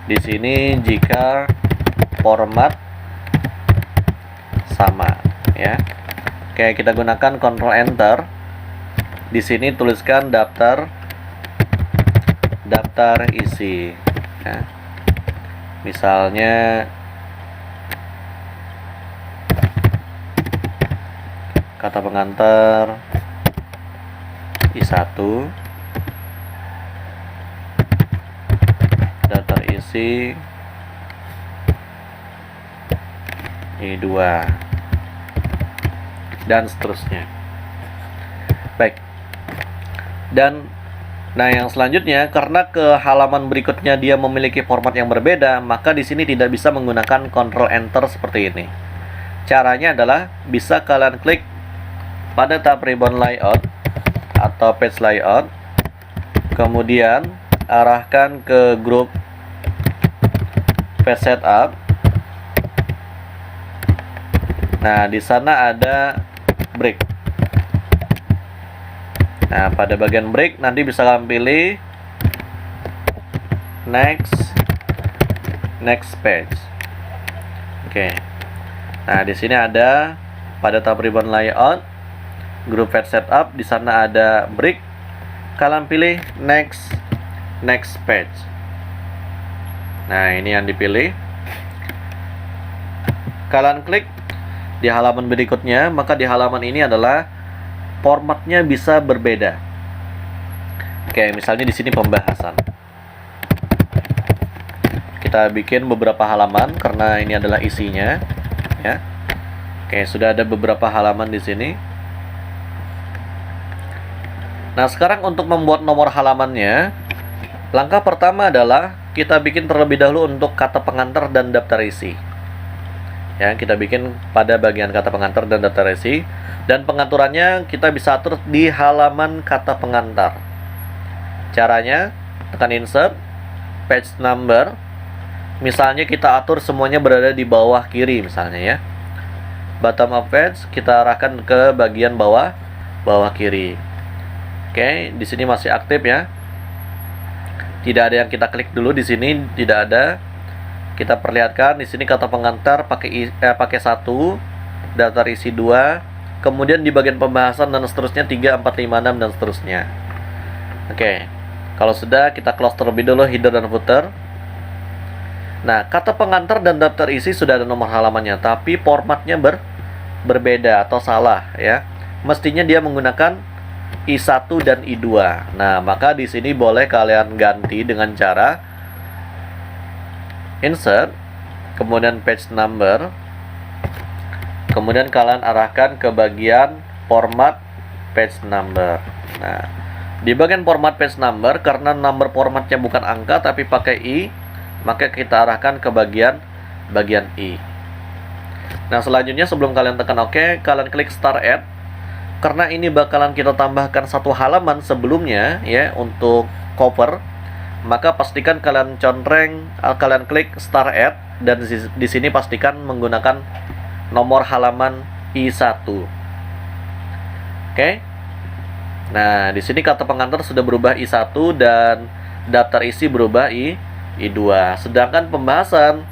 di sini jika format sama, ya. Oke, kita gunakan Ctrl Enter. Di sini tuliskan daftar isi, ya. Misalnya kata pengantar I1, daftar isi I2, dan seterusnya. Baik. Dan nah, yang selanjutnya, karena ke halaman berikutnya dia memiliki format yang berbeda, maka di sini tidak bisa menggunakan Ctrl Enter seperti ini. Caranya adalah bisa kalian klik pada tab ribbon layout atau page layout, kemudian arahkan ke grup page setup. Nah, di sana ada break. Nah, pada bagian break nanti bisa kalian pilih next page. Oke. Nah, di sini ada pada tab ribbon layout, grup page setup, di sana ada break. Kalian pilih next page. Nah, ini yang dipilih. Kalian klik di halaman berikutnya, maka di halaman ini adalah formatnya bisa berbeda. Oke, misalnya di sini pembahasan. Kita bikin beberapa halaman karena ini adalah isinya, ya. Oke, sudah ada beberapa halaman di sini. Nah, sekarang untuk membuat nomor halamannya, langkah pertama adalah kita bikin terlebih dahulu untuk kata pengantar dan daftar isi. Ya, kita bikin pada bagian kata pengantar dan daftar isi, dan pengaturannya kita bisa atur di halaman kata pengantar. Caranya, tekan insert, page number. Misalnya kita atur semuanya berada di bawah kiri misalnya, ya. Bottom of page kita arahkan ke bagian bawah kiri. Oke, di sini masih aktif, ya. Tidak ada yang kita klik dulu di sini, tidak ada. Kita perlihatkan di sini kata pengantar pakai 1, daftar isi 2, kemudian di bagian pembahasan dan seterusnya 3, 4, 5, 6 dan seterusnya. Oke. Kalau sudah, kita close terlebih dulu header dan footer. Nah, kata pengantar dan daftar isi sudah ada nomor halamannya, tapi formatnya berbeda atau salah, ya. Mestinya dia menggunakan I1 dan I2. Nah, maka di sini boleh kalian ganti dengan cara insert, kemudian page number, kemudian kalian arahkan ke bagian format page number. Nah, di bagian format page number, karena number formatnya bukan angka tapi pakai I, maka kita arahkan ke bagian I. Nah, selanjutnya sebelum kalian tekan OK, kalian klik Start Add. Karena ini bakalan kita tambahkan satu halaman sebelumnya, ya, untuk cover, maka pastikan kalian kalian klik Start Add, dan di sini pastikan menggunakan nomor halaman I1. Oke. Nah, di sini kata pengantar sudah berubah I1 dan daftar isi berubah I2. Sedangkan pembahasan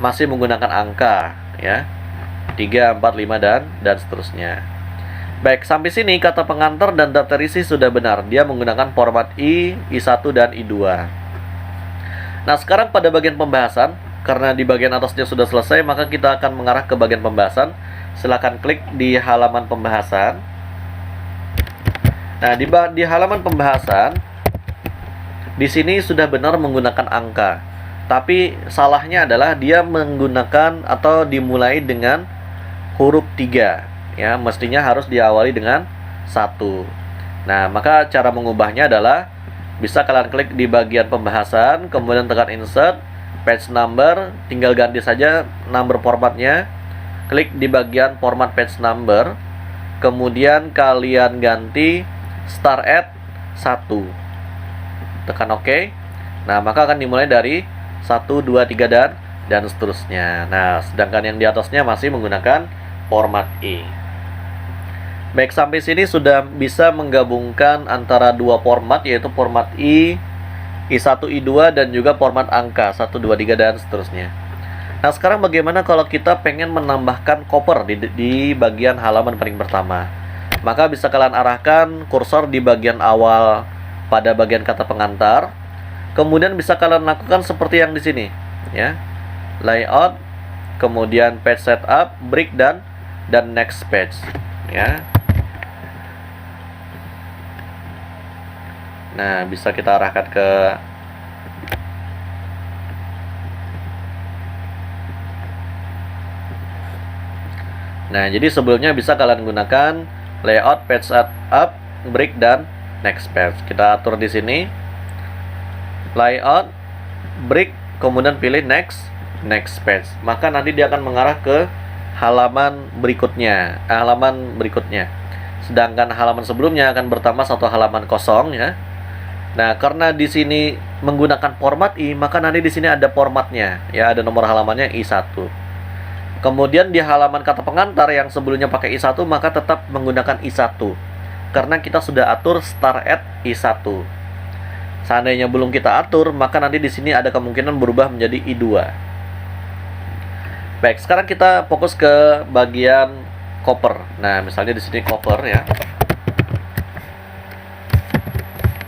masih menggunakan angka, ya. 3, 4, 5 dan seterusnya. Baik, sampai sini kata pengantar dan daftar isi sudah benar. Dia menggunakan format I1 dan I2. Nah, sekarang pada bagian pembahasan, karena di bagian atasnya sudah selesai, maka kita akan mengarah ke bagian pembahasan. Silahkan klik di halaman pembahasan. Nah, di halaman pembahasan, di sini sudah benar menggunakan angka. Tapi salahnya adalah dia menggunakan atau dimulai dengan huruf 3. Ya, mestinya harus diawali dengan 1. Nah, maka cara mengubahnya adalah bisa kalian klik di bagian pembahasan, kemudian tekan insert, page number, tinggal ganti saja number formatnya. Klik di bagian format page number, kemudian kalian ganti Start at 1. Tekan OK. Nah, maka akan dimulai dari 1, 2, 3 dan seterusnya. Nah, sedangkan yang di atasnya masih menggunakan format I. Baik, sampai sini sudah bisa menggabungkan antara dua format, yaitu format I1, I2 dan juga format angka 1, 2, 3 dan seterusnya. Nah, sekarang bagaimana kalau kita pengen menambahkan koper di bagian halaman paling pertama? Maka bisa kalian arahkan kursor di bagian awal pada bagian kata pengantar. Kemudian bisa kalian lakukan seperti yang di sini, ya. Layout, kemudian page setup, break dan next page, ya. Nah, bisa kita arahkan ke Nah, jadi sebelumnya bisa kalian gunakan layout, page setup, break dan next page. Kita atur di sini. Layout, break, kemudian pilih next page. Maka nanti dia akan mengarah ke halaman berikutnya, Sedangkan halaman sebelumnya akan bertambah satu halaman kosong, ya. Nah, karena di sini menggunakan format I, maka nanti di sini ada formatnya, ya, ada nomor halamannya I1. Kemudian di halaman kata pengantar yang sebelumnya pakai I1, maka tetap menggunakan I1. Karena kita sudah atur start at I1. Seandainya belum kita atur, maka nanti di sini ada kemungkinan berubah menjadi I2. Baik, sekarang kita fokus ke bagian koper. Nah, misalnya di sini koper, ya.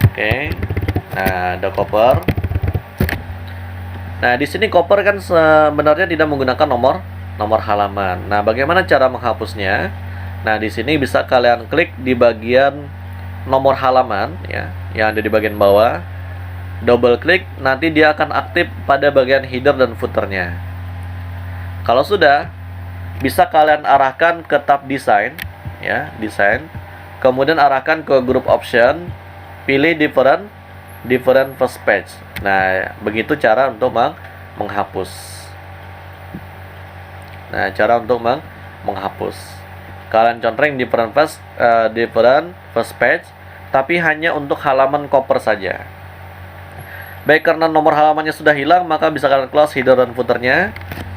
Oke. Nah, ada koper. Nah, di sini koper kan sebenarnya tidak menggunakan nomor halaman. Nah, bagaimana cara menghapusnya? Nah, di sini bisa kalian klik di bagian nomor halaman, ya, yang ada di bagian bawah. Double klik, nanti dia akan aktif pada bagian header dan footernya. Kalau sudah, bisa kalian arahkan ke tab design, ya, design. Kemudian arahkan ke group option, pilih different first page. Nah, begitu cara untuk menghapus. Nah, cara untuk menghapus. Kalian contreng different first page, tapi hanya untuk halaman koper saja. Baik, karena nomor halamannya sudah hilang, maka bisa kalian close header dan footernya.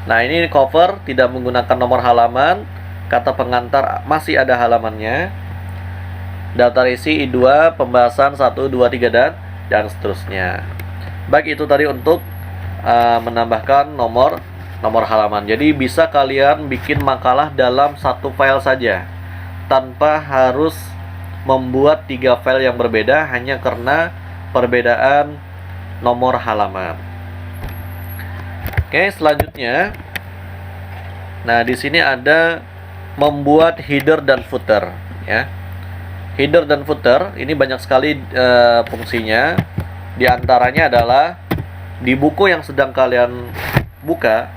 Nah, ini cover tidak menggunakan nomor halaman, kata pengantar masih ada halamannya. Daftar isi I2, pembahasan 1, 2, 3 dan seterusnya. Baik, itu tadi untuk menambahkan nomor halaman. Jadi bisa kalian bikin makalah dalam satu file saja tanpa harus membuat 3 file yang berbeda hanya karena perbedaan nomor halaman. Oke, selanjutnya, nah di sini ada membuat header dan footer, ya. Header dan footer ini banyak sekali fungsinya. Di antaranya adalah di buku yang sedang kalian buka,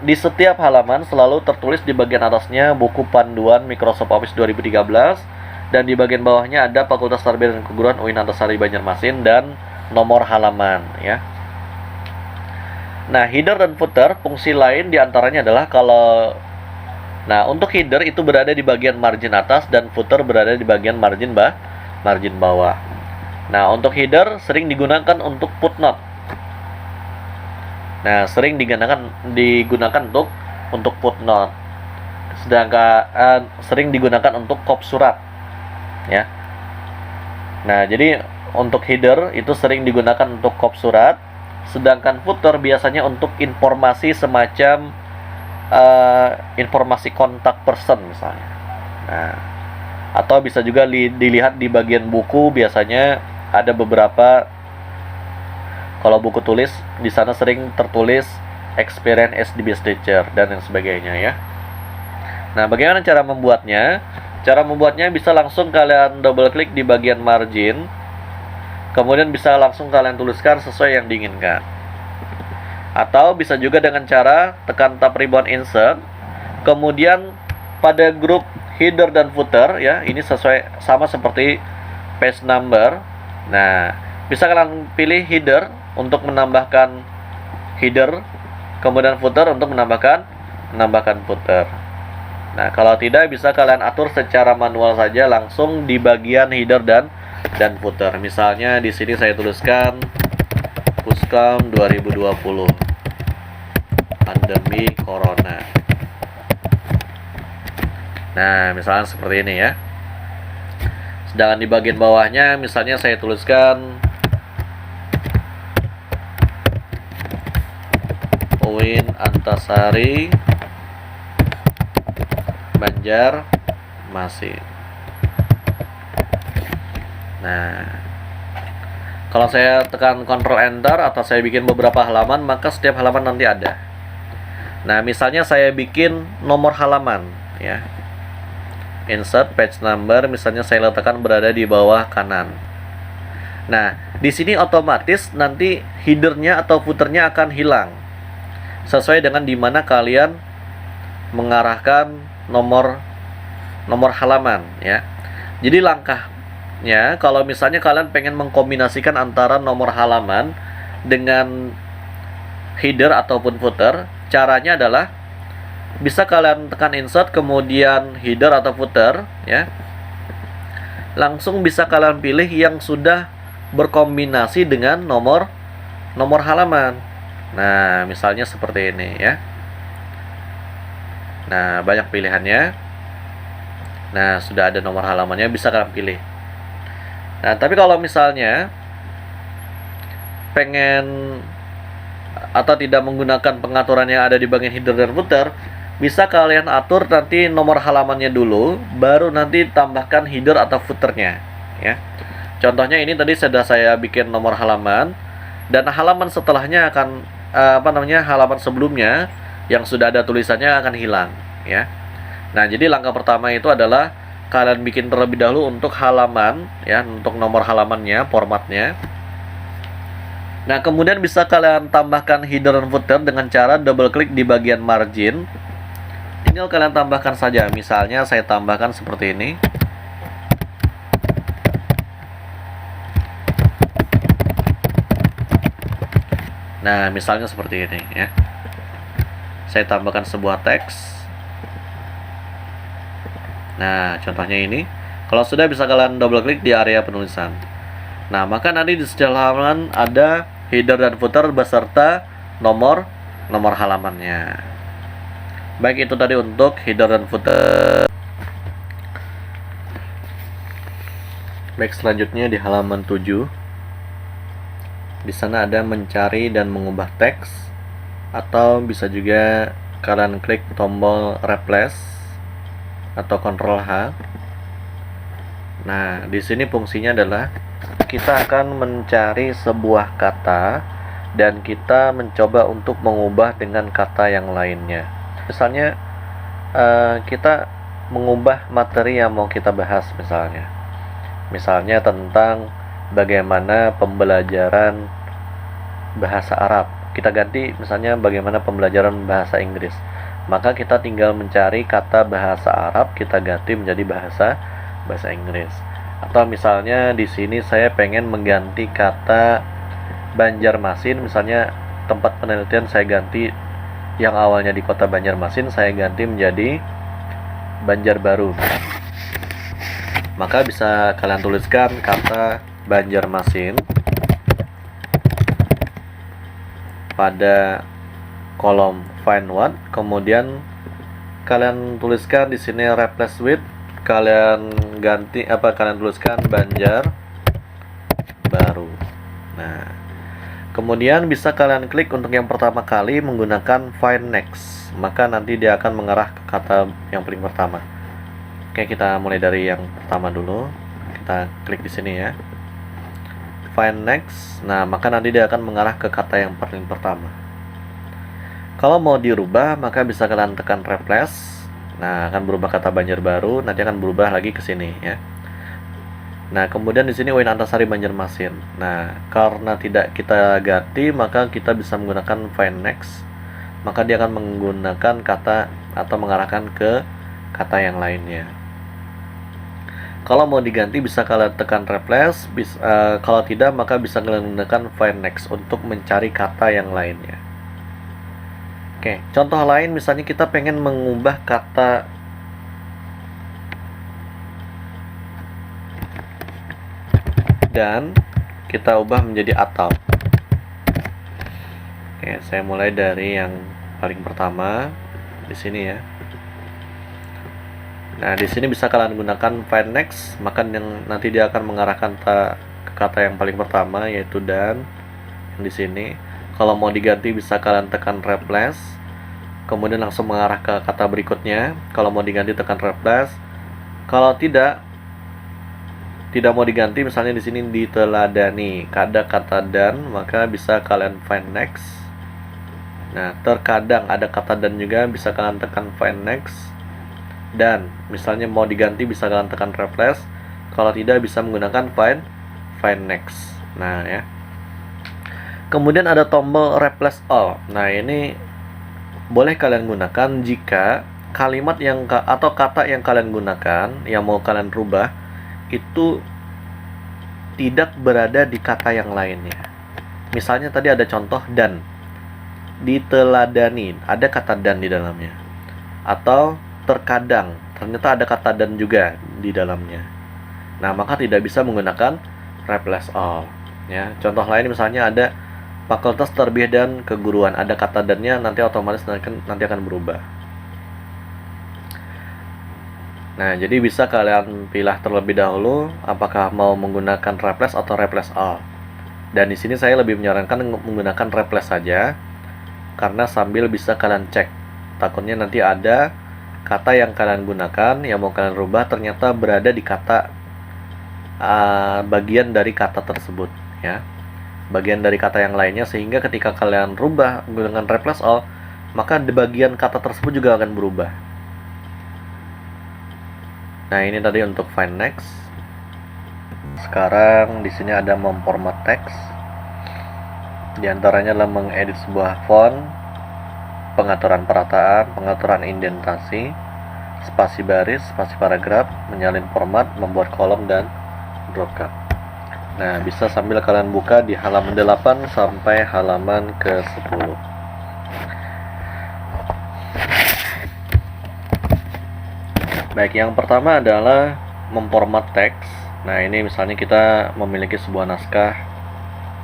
di setiap halaman selalu tertulis di bagian atasnya buku panduan Microsoft Office 2013, dan di bagian bawahnya ada Fakultas Tarbiyah dan Keguruan UIN Antasari Banjarmasin dan nomor halaman, ya. Nah, header dan footer fungsi lain diantaranya adalah untuk header itu berada di bagian margin atas dan footer berada di bagian margin bawah. Nah, untuk header sering digunakan untuk footnote. Nah, sering digunakan untuk footnote. Sedangkan sering digunakan untuk kop surat, ya. Nah, jadi untuk header itu sering digunakan untuk kop surat, sedangkan footer biasanya untuk informasi semacam informasi kontak person misalnya. Nah, atau bisa juga dilihat di bagian buku, biasanya ada beberapa, kalau buku tulis di sana sering tertulis experience as the best teacher dan yang sebagainya, ya. Nah, bagaimana cara membuatnya? Cara membuatnya bisa langsung kalian double klik di bagian margin. Kemudian bisa langsung kalian tuliskan sesuai yang diinginkan. Atau bisa juga dengan cara tekan tab ribbon insert. Kemudian pada grup header dan footer, ya, ini sama seperti page number. Nah, bisa kalian pilih header untuk menambahkan header, kemudian footer untuk menambahkan footer. Nah, kalau tidak bisa kalian atur secara manual saja langsung di bagian header dan footer. Misalnya di sini saya tuliskan Puskam 2020 pandemi corona. Nah, misalnya seperti ini, ya. Sedangkan di bagian bawahnya misalnya saya tuliskan Win Antasari Banjarmasin. Nah, kalau saya tekan Ctrl Enter atau saya bikin beberapa halaman, maka setiap halaman nanti ada. Nah, misalnya saya bikin nomor halaman, ya. Insert page number, misalnya saya letakkan berada di bawah kanan. Nah, di sini otomatis nanti headernya atau footernya akan hilang sesuai dengan dimana kalian mengarahkan nomor halaman, ya. Jadi langkahnya, kalau misalnya kalian pengen mengkombinasikan antara nomor halaman dengan header ataupun footer, caranya adalah bisa kalian tekan insert kemudian header atau footer, ya. Langsung bisa kalian pilih yang sudah berkombinasi dengan nomor halaman. Nah, misalnya seperti ini, ya. Nah, banyak pilihannya. Nah, sudah ada nomor halamannya, bisa kalian pilih. Nah, tapi kalau misalnya pengen atau tidak menggunakan pengaturan yang ada di bagian header dan footer, bisa kalian atur nanti nomor halamannya dulu, baru nanti tambahkan header atau footernya, ya. Contohnya ini tadi sudah saya bikin nomor halaman, dan halaman setelahnya akan halaman sebelumnya yang sudah ada tulisannya akan hilang, ya. Nah, jadi langkah pertama itu adalah kalian bikin terlebih dahulu untuk halaman, ya, untuk nomor halamannya, formatnya. Nah, kemudian bisa kalian tambahkan header dan footer dengan cara double klik di bagian margin. Tinggal kalian tambahkan saja. Misalnya saya tambahkan seperti ini. Nah, misalnya seperti ini, ya. Saya tambahkan sebuah teks. Nah, contohnya ini. Kalau sudah, bisa kalian double klik di area penulisan. Nah, maka nanti di setiap halaman ada header dan footer beserta nomor halamannya. Baik, itu tadi untuk header dan footer. Baik, selanjutnya di halaman 7. Di sana ada mencari dan mengubah teks, atau bisa juga kalian klik tombol replace atau Ctrl H. Nah, di sini fungsinya adalah kita akan mencari sebuah kata dan kita mencoba untuk mengubah dengan kata yang lainnya. Misalnya kita mengubah materi yang mau kita bahas, misalnya tentang bagaimana pembelajaran bahasa Arab. Kita ganti misalnya bagaimana pembelajaran bahasa Inggris. Maka kita tinggal mencari kata bahasa Arab, kita ganti menjadi bahasa Inggris. Atau misalnya di sini saya pengen mengganti kata Banjarmasin, misalnya tempat penelitian saya ganti yang awalnya di kota Banjarmasin, saya ganti menjadi Banjarbaru. Maka bisa kalian tuliskan kata Banjarmasin pada kolom find what, kemudian kalian tuliskan di sini replace with, kalian tuliskan Banjarbaru. Nah, kemudian bisa kalian klik untuk yang pertama kali menggunakan find next, maka nanti dia akan mengarah ke kata yang paling pertama. Oke, kita mulai dari yang pertama dulu. Kita klik di sini, ya. Find next. Nah, maka nanti dia akan mengarah ke kata yang paling pertama. Kalau mau dirubah, maka bisa kalian tekan replace. Nah, akan berubah kata Banjarbaru, nanti akan berubah lagi ke sini, ya. Nah, kemudian di sini Win Antasari Banjarmasin. Nah, karena tidak kita ganti, maka kita bisa menggunakan find next. Maka dia akan menggunakan kata atau mengarahkan ke kata yang lainnya. Kalau mau diganti bisa kalian tekan replace, kalau tidak maka bisa kalian gunakan find next untuk mencari kata yang lainnya. Oke, contoh lain misalnya kita pengen mengubah kata dan kita ubah menjadi atau. Oke, saya mulai dari yang paling pertama di sini, ya. Nah, di sini bisa kalian gunakan find next, maka nanti dia akan mengarahkan ke kata yang paling pertama, yaitu dan, yang di sini. Kalau mau diganti bisa kalian tekan replace, kemudian langsung mengarah ke kata berikutnya. Kalau mau diganti tekan replace. Kalau tidak mau diganti, misalnya di sini diteladani ada kata dan, maka bisa kalian find next. Nah, terkadang ada kata dan juga, bisa kalian tekan find next. Dan misalnya mau diganti bisa kalian tekan replace. Kalau tidak bisa menggunakan find next. Nah ya. Kemudian ada tombol replace all. Nah, ini boleh kalian gunakan jika kalimat yang atau kata yang kalian gunakan, yang mau kalian rubah, itu tidak berada di kata yang lainnya. Misalnya tadi ada contoh dan, diteladani, ada kata dan di dalamnya. Atau terkadang, ternyata ada kata dan juga di dalamnya. Nah, maka tidak bisa menggunakan replace all. Ya, contoh lain misalnya ada fakultas terbiah dan keguruan, ada kata dannya, nanti otomatis nanti akan berubah. Nah, jadi bisa kalian pilih terlebih dahulu apakah mau menggunakan replace atau replace all. Dan di sini saya lebih menyarankan menggunakan replace saja, karena sambil bisa kalian cek. Takutnya nanti ada kata yang kalian gunakan, yang mau kalian rubah ternyata berada di kata bagian dari kata tersebut, ya. Bagian dari kata yang lainnya, sehingga ketika kalian rubah dengan replace all, maka di bagian kata tersebut juga akan berubah. Nah, ini tadi untuk find next. Sekarang di sini ada memformat teks. Di antaranya adalah mengedit sebuah font, pengaturan perataan, pengaturan indentasi, spasi baris, spasi paragraf, menyalin format, membuat kolom dan dropcap. Nah, bisa sambil kalian buka di halaman 8 sampai halaman ke-10. Baik, yang pertama adalah memformat teks. Nah, ini misalnya kita memiliki sebuah naskah,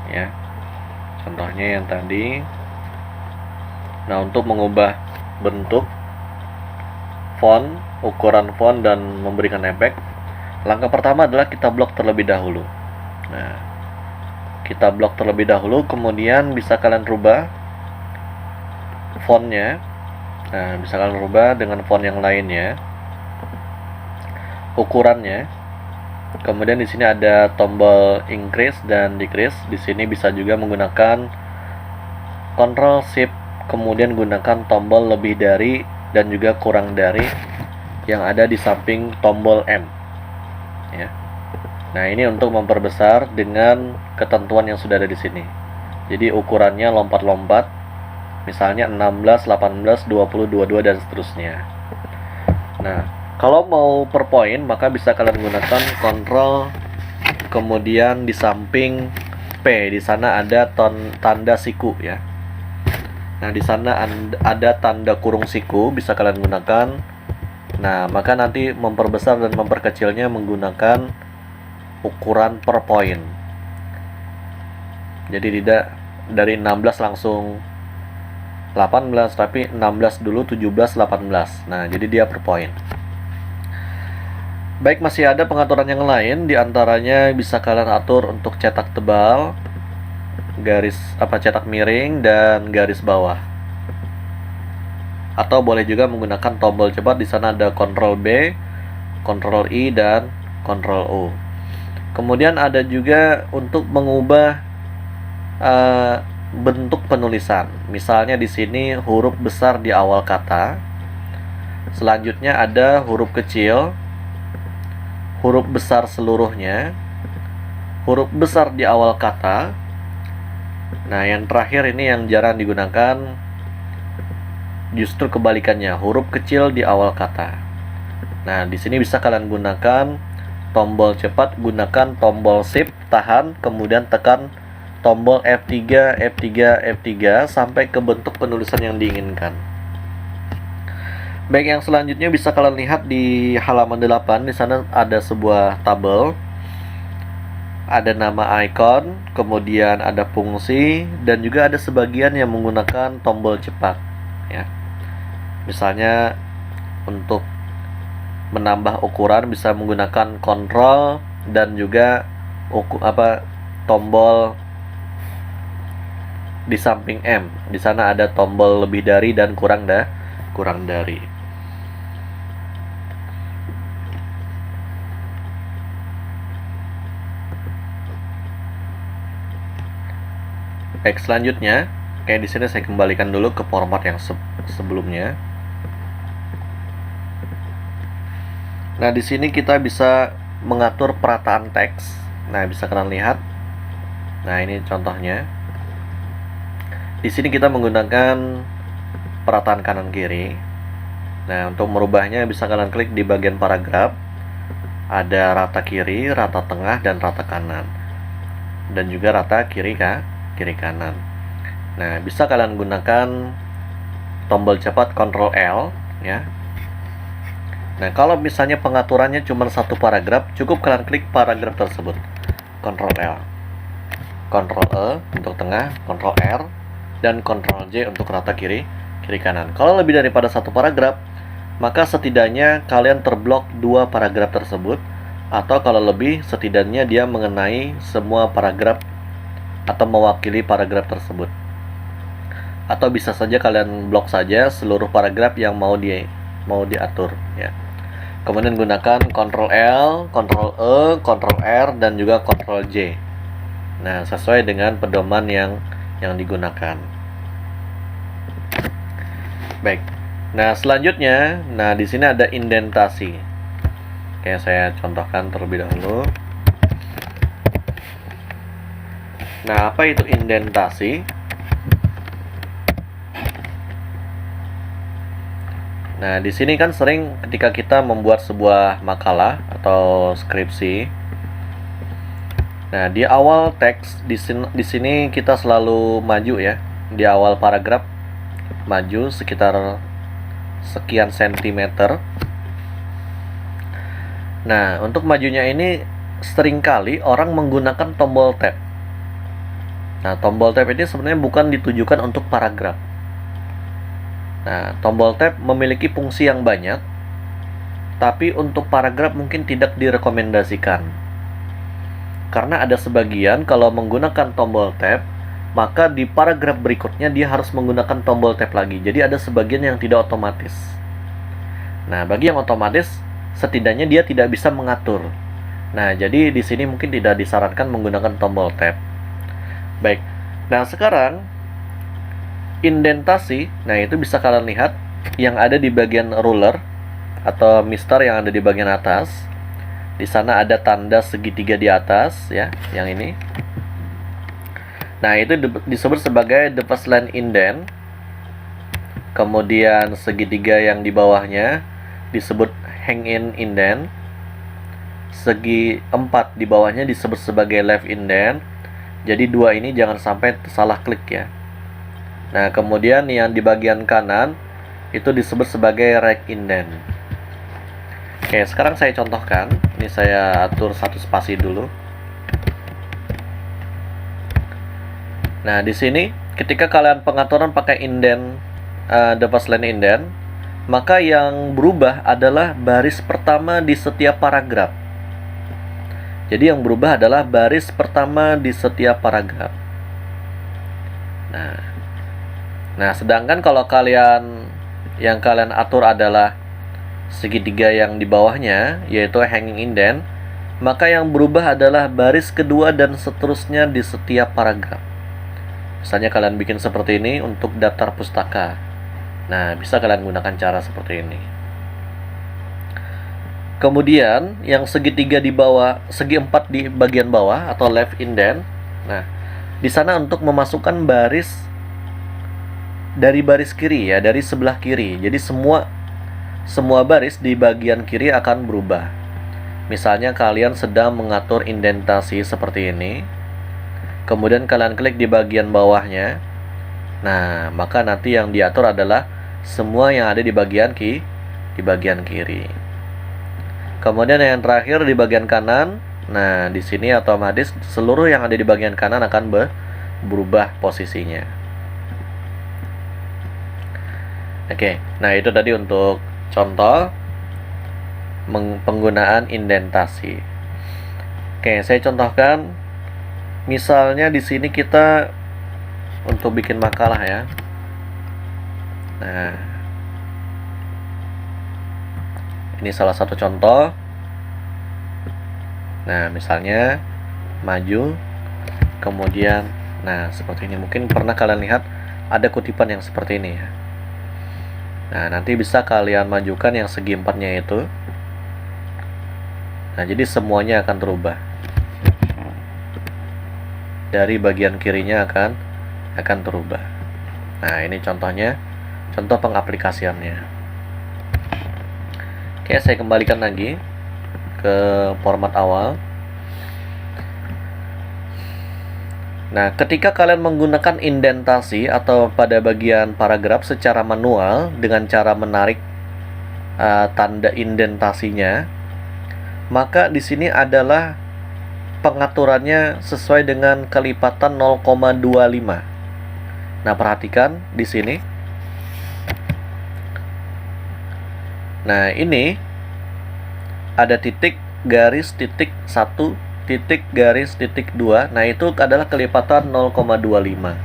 ya. Contohnya yang tadi. Nah, untuk mengubah bentuk, font, ukuran font, dan memberikan efek, langkah pertama adalah kita blok terlebih dahulu. Nah, kita blok terlebih dahulu, kemudian bisa kalian rubah fontnya. Nah, bisa kalian rubah dengan font yang lainnya, ukurannya. Kemudian di sini ada tombol increase dan decrease. Di sini bisa juga menggunakan Ctrl Shift, kemudian gunakan tombol lebih dari dan juga kurang dari yang ada di samping tombol M, ya. Nah, ini untuk memperbesar dengan ketentuan yang sudah ada di sini. Jadi ukurannya lompat-lompat, misalnya 16, 18, 20, 22 dan seterusnya. Nah, kalau mau per point, maka bisa kalian gunakan Ctrl, kemudian di samping P, di sana ada tanda siku, ya. Nah, di sana ada tanda kurung siku, bisa kalian gunakan. Nah, maka nanti memperbesar dan memperkecilnya menggunakan ukuran per point. Jadi tidak dari 16 langsung 18, tapi 16 dulu, 17, 18. Nah, jadi dia per point. Baik, masih ada pengaturan yang lain, diantaranya bisa kalian atur untuk cetak tebal, cetak miring, dan garis bawah. Atau boleh juga menggunakan tombol cepat. Di sana ada Ctrl B, Ctrl I, dan Ctrl O. Kemudian ada juga untuk mengubah bentuk penulisan. Misalnya di sini huruf besar di awal kata. Selanjutnya ada huruf kecil, huruf besar seluruhnya, huruf besar di awal kata. Nah, yang terakhir ini yang jarang digunakan, justru kebalikannya, huruf kecil di awal kata. Nah, di sini bisa kalian gunakan tombol cepat, gunakan tombol shift, tahan, kemudian tekan tombol F3, F3, F3 sampai ke bentuk penulisan yang diinginkan. Baik, yang selanjutnya bisa kalian lihat di halaman 8. Di sana ada sebuah tabel. Ada nama icon, kemudian ada fungsi, dan juga ada sebagian yang menggunakan tombol cepat, ya. Misalnya untuk menambah ukuran bisa menggunakan Ctrl dan juga tombol di samping M. Di sana ada tombol lebih dari dan kurang dari. Baik, selanjutnya, kayak di sini saya kembalikan dulu ke format yang sebelumnya. Nah, di sini kita bisa mengatur perataan teks. Nah, bisa kalian lihat. Nah, ini contohnya. Di sini kita menggunakan perataan kanan kiri. Nah, untuk merubahnya bisa kalian klik di bagian paragraf. Ada rata kiri, rata tengah, dan rata kanan. Dan juga rata kiri kanan. Nah, bisa kalian gunakan tombol cepat Ctrl L ya. Nah, kalau misalnya pengaturannya cuma satu paragraf, cukup kalian klik paragraf tersebut. Ctrl L. Ctrl E untuk tengah, Ctrl R, dan Ctrl J untuk rata kiri kanan. Kalau lebih daripada satu paragraf, maka setidaknya kalian terblok dua paragraf tersebut, atau kalau lebih, setidaknya dia mengenai semua paragraf atau mewakili paragraf tersebut. Atau bisa saja kalian blok saja seluruh paragraf yang mau diatur ya. Kemudian gunakan Ctrl L, Ctrl E, Ctrl R, dan juga Ctrl J. Nah, sesuai dengan pedoman yang digunakan. Baik. Nah, selanjutnya, di sini ada indentasi. Oke, saya contohkan terlebih dahulu. Nah, apa itu indentasi? Nah, di sini kan sering ketika kita membuat sebuah makalah atau skripsi. Nah, di awal teks di sini kita selalu maju ya. Di awal paragraf maju sekitar sekian sentimeter. Nah, untuk majunya ini seringkali orang menggunakan tombol tab. Nah, tombol tab ini sebenarnya bukan ditujukan untuk paragraf. Nah, tombol tab memiliki fungsi yang banyak, tapi untuk paragraf mungkin tidak direkomendasikan. Karena ada sebagian kalau menggunakan tombol tab, maka di paragraf berikutnya dia harus menggunakan tombol tab lagi. Jadi ada sebagian yang tidak otomatis. Nah, bagi yang otomatis, setidaknya dia tidak bisa mengatur. Nah, jadi di sini mungkin tidak disarankan menggunakan tombol tab. Baik. Nah, sekarang indentasi, nah itu bisa kalian lihat yang ada di bagian ruler atau mister yang ada di bagian atas. Di sana ada tanda segitiga di atas ya, yang ini. Nah, itu disebut sebagai the first line indent. Kemudian segitiga yang di bawahnya disebut hang in indent. Segi 4 di bawahnya disebut sebagai left indent. Jadi dua ini jangan sampai salah klik ya. Nah, kemudian yang di bagian kanan itu disebut sebagai right indent. Oke, sekarang saya contohkan. Ini saya atur satu spasi dulu. Nah, di sini ketika kalian pengaturan pakai indent, the first line indent, maka yang berubah adalah baris pertama di setiap paragraf. Jadi yang berubah adalah baris pertama di setiap paragraf. Nah, sedangkan kalau yang kalian atur adalah segitiga yang di bawahnya, yaitu hanging indent, maka yang berubah adalah baris kedua dan seterusnya di setiap paragraf. Misalnya kalian bikin seperti ini untuk daftar pustaka. Nah, bisa kalian gunakan cara seperti ini. Kemudian yang segitiga di bawah, segi 4 di bagian bawah atau left indent. Nah, di sana untuk memasukkan baris dari baris kiri ya, dari sebelah kiri. Jadi semua baris di bagian kiri akan berubah. Misalnya kalian sedang mengatur indentasi seperti ini, kemudian kalian klik di bagian bawahnya. Nah, maka nanti yang diatur adalah semua yang ada di bagian kiri. Kemudian yang terakhir di bagian kanan. Nah, di sini otomatis seluruh yang ada di bagian kanan akan berubah posisinya. Oke, nah itu tadi untuk contoh penggunaan indentasi. Oke, saya contohkan. Misalnya di sini kita untuk bikin makalah ya. Nah, ini salah satu contoh. Nah, misalnya maju, kemudian, nah seperti ini. Mungkin pernah kalian lihat ada kutipan yang seperti ini ya. Nah, nanti bisa kalian majukan yang segi empatnya itu. Nah, jadi semuanya akan terubah. Dari bagian kirinya akan terubah. Nah, ini contohnya, contoh pengaplikasiannya. Oke, saya kembalikan lagi ke format awal. Nah, ketika kalian menggunakan indentasi atau pada bagian paragraf secara manual dengan cara menarik tanda indentasinya, maka di sini adalah pengaturannya sesuai dengan kelipatan 0,25. Nah, perhatikan di sini. Nah, ini ada titik, garis, titik 1, titik, garis, titik 2. Nah, itu adalah kelipatan 0,25.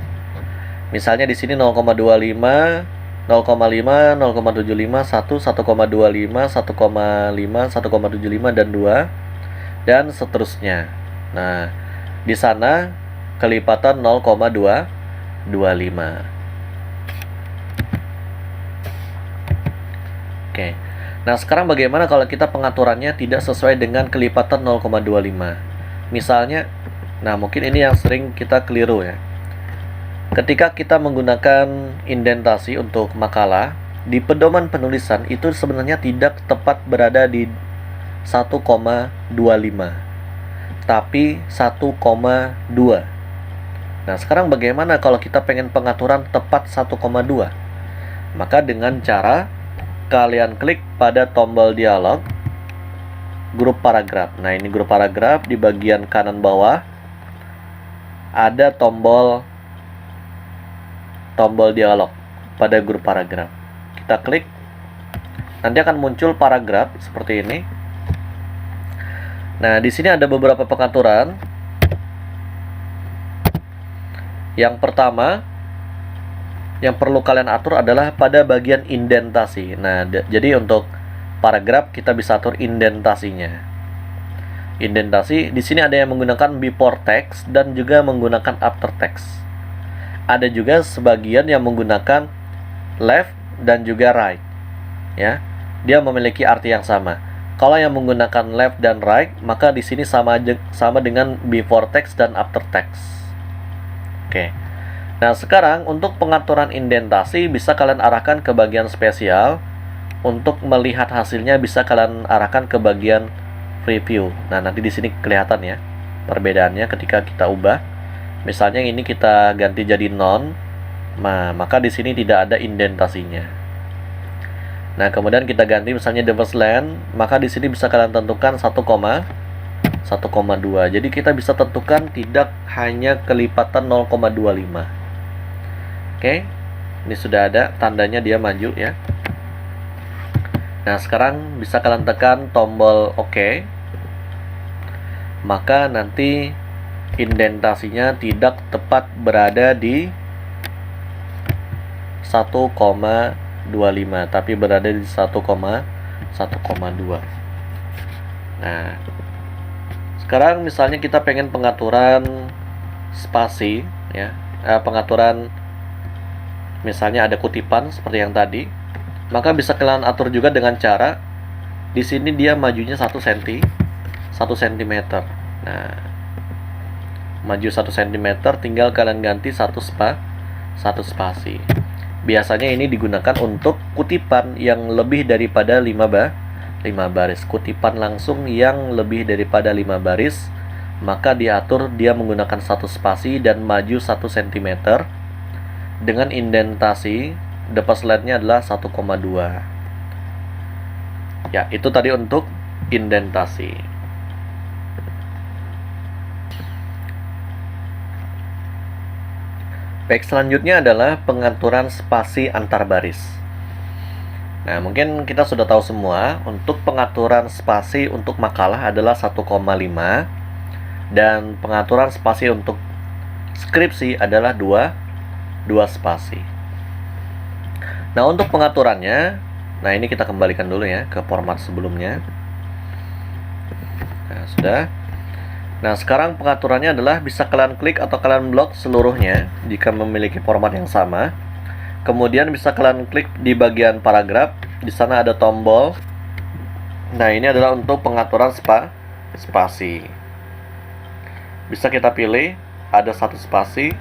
Misalnya di sini 0,25, 0,5, 0,75, 1, 1,25, 1,5, 1,75 dan 2 dan seterusnya. Nah, di sana kelipatan 0,225. Oke. Nah, sekarang bagaimana kalau kita pengaturannya tidak sesuai dengan kelipatan 0,25? Misalnya, nah mungkin ini yang sering kita keliru ya. Ketika kita menggunakan indentasi untuk makalah, di pedoman penulisan itu sebenarnya tidak tepat berada di 1,25, tapi 1,2. Nah, sekarang bagaimana kalau kita pengen pengaturan tepat 1,2? Maka dengan cara kalian klik pada tombol dialog grup paragraf. Nah, ini grup paragraf, di bagian kanan bawah ada tombol dialog pada grup paragraf. Kita klik, nanti akan muncul paragraf seperti ini. Nah, di sini ada beberapa pengaturan. Yang pertama yang perlu kalian atur adalah pada bagian indentasi. Nah, jadi untuk paragraf kita bisa atur indentasinya. Indentasi di sini ada yang menggunakan before text dan juga menggunakan after text. Ada juga sebagian yang menggunakan left dan juga right. Ya, dia memiliki arti yang sama. Kalau yang menggunakan left dan right, maka di sini sama dengan before text dan after text. Oke. Nah, sekarang untuk pengaturan indentasi bisa kalian arahkan ke bagian spesial. Untuk melihat hasilnya bisa kalian arahkan ke bagian preview. Nah, nanti di sini kelihatan ya perbedaannya ketika kita ubah. Misalnya ini kita ganti jadi none. Nah, maka di sini tidak ada indentasinya. Nah, kemudian kita ganti misalnya the first line, maka di sini bisa kalian tentukan 1,2. Jadi kita bisa tentukan tidak hanya kelipatan 0,25. Oke, ini sudah ada tandanya dia maju ya. Nah, sekarang bisa kalian tekan tombol OK. Maka nanti indentasinya tidak tepat berada di 1,25, tapi berada di 1,2. Nah, sekarang misalnya kita pengen pengaturan spasi ya, pengaturan misalnya ada kutipan seperti yang tadi, maka bisa kalian atur juga dengan cara di sini dia majunya 1 cm. Nah, maju 1 cm, tinggal kalian ganti 1 spasi. Biasanya ini digunakan untuk kutipan yang lebih daripada 5 baris. Kutipan langsung yang lebih daripada 5 baris, maka diatur dia menggunakan 1 spasi dan maju 1 cm. Dengan indentasi the first line-nya adalah 1,2. Ya, itu tadi untuk indentasi. Baik, selanjutnya adalah pengaturan spasi antar baris. Nah, mungkin kita sudah tahu semua, untuk pengaturan spasi untuk makalah adalah 1,5 dan pengaturan spasi untuk skripsi adalah 2 2 spasi. Nah, untuk pengaturannya, nah ini kita kembalikan dulu ya ke format sebelumnya. Nah, sudah. Nah, sekarang pengaturannya adalah bisa kalian klik atau kalian blok seluruhnya jika memiliki format yang sama. Kemudian bisa kalian klik di bagian paragraf. Di sana ada tombol. Nah, ini adalah untuk pengaturan spasi. Bisa kita pilih ada 1 spasi.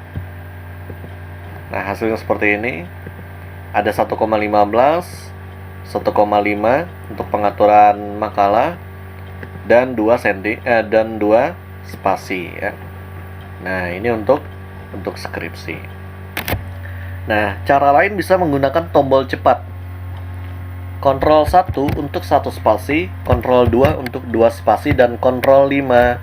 Nah, hasilnya seperti ini. Ada 1,15, 1,5 untuk pengaturan makalah dan 2 spasi ya. Nah, ini untuk skripsi. Nah, cara lain bisa menggunakan tombol cepat. Ctrl 1 untuk 1 spasi, Ctrl 2 untuk 2 spasi, dan Ctrl 5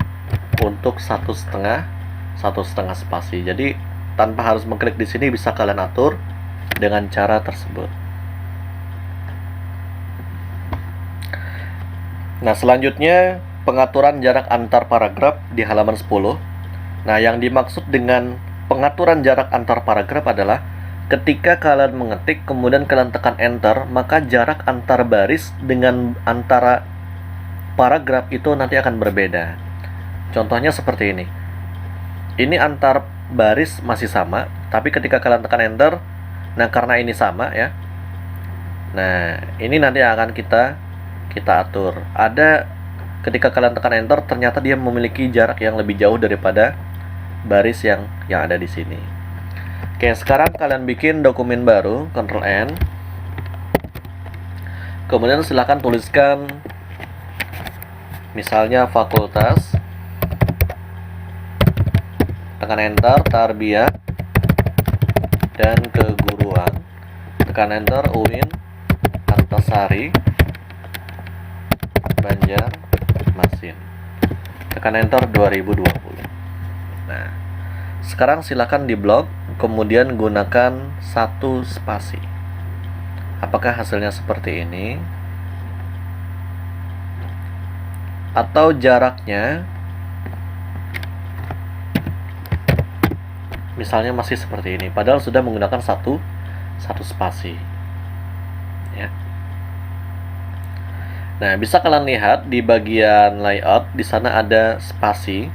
untuk 1,5 spasi. Jadi tanpa harus mengklik di sini bisa kalian atur dengan cara tersebut. Nah, selanjutnya pengaturan jarak antar paragraf di halaman 10. Nah, yang dimaksud dengan pengaturan jarak antar paragraf adalah ketika kalian mengetik kemudian kalian tekan enter, maka jarak antar baris dengan antara paragraf itu nanti akan berbeda. Contohnya seperti ini. Ini antar baris masih sama, tapi ketika kalian tekan enter, nah karena ini sama ya. Nah, ini nanti akan kita atur. Ada ketika kalian tekan enter ternyata dia memiliki jarak yang lebih jauh daripada baris yang ada di sini. Oke, sekarang kalian bikin dokumen baru, Ctrl N. Kemudian silakan tuliskan misalnya fakultas. Tekan enter, tarbiyah dan keguruan. Tekan enter, UIN Antasari Banjarmasin. Tekan enter 2020. Nah, sekarang silakan di blok, kemudian gunakan 1 spasi. Apakah hasilnya seperti ini? Atau jaraknya misalnya masih seperti ini, padahal sudah menggunakan satu spasi ya. Nah, bisa kalian lihat di bagian layout, di sana ada spasi.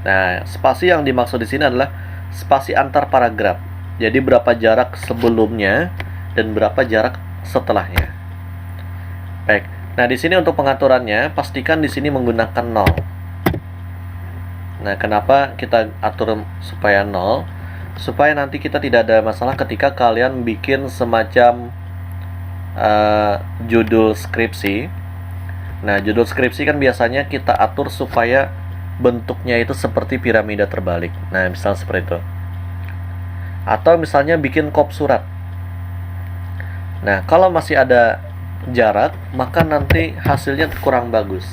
Nah, spasi yang dimaksud di sini adalah spasi antar paragraf. Jadi berapa jarak sebelumnya dan berapa jarak setelahnya. Baik. Nah, di sini untuk pengaturannya pastikan di sini menggunakan 0. Nah, kenapa kita atur supaya 0? Supaya nanti kita tidak ada masalah ketika kalian bikin semacam judul skripsi. Nah, judul skripsi kan biasanya kita atur supaya bentuknya itu seperti piramida terbalik. Nah, misal seperti itu. Atau misalnya bikin kop surat. Nah, kalau masih ada jarak, maka nanti hasilnya kurang bagus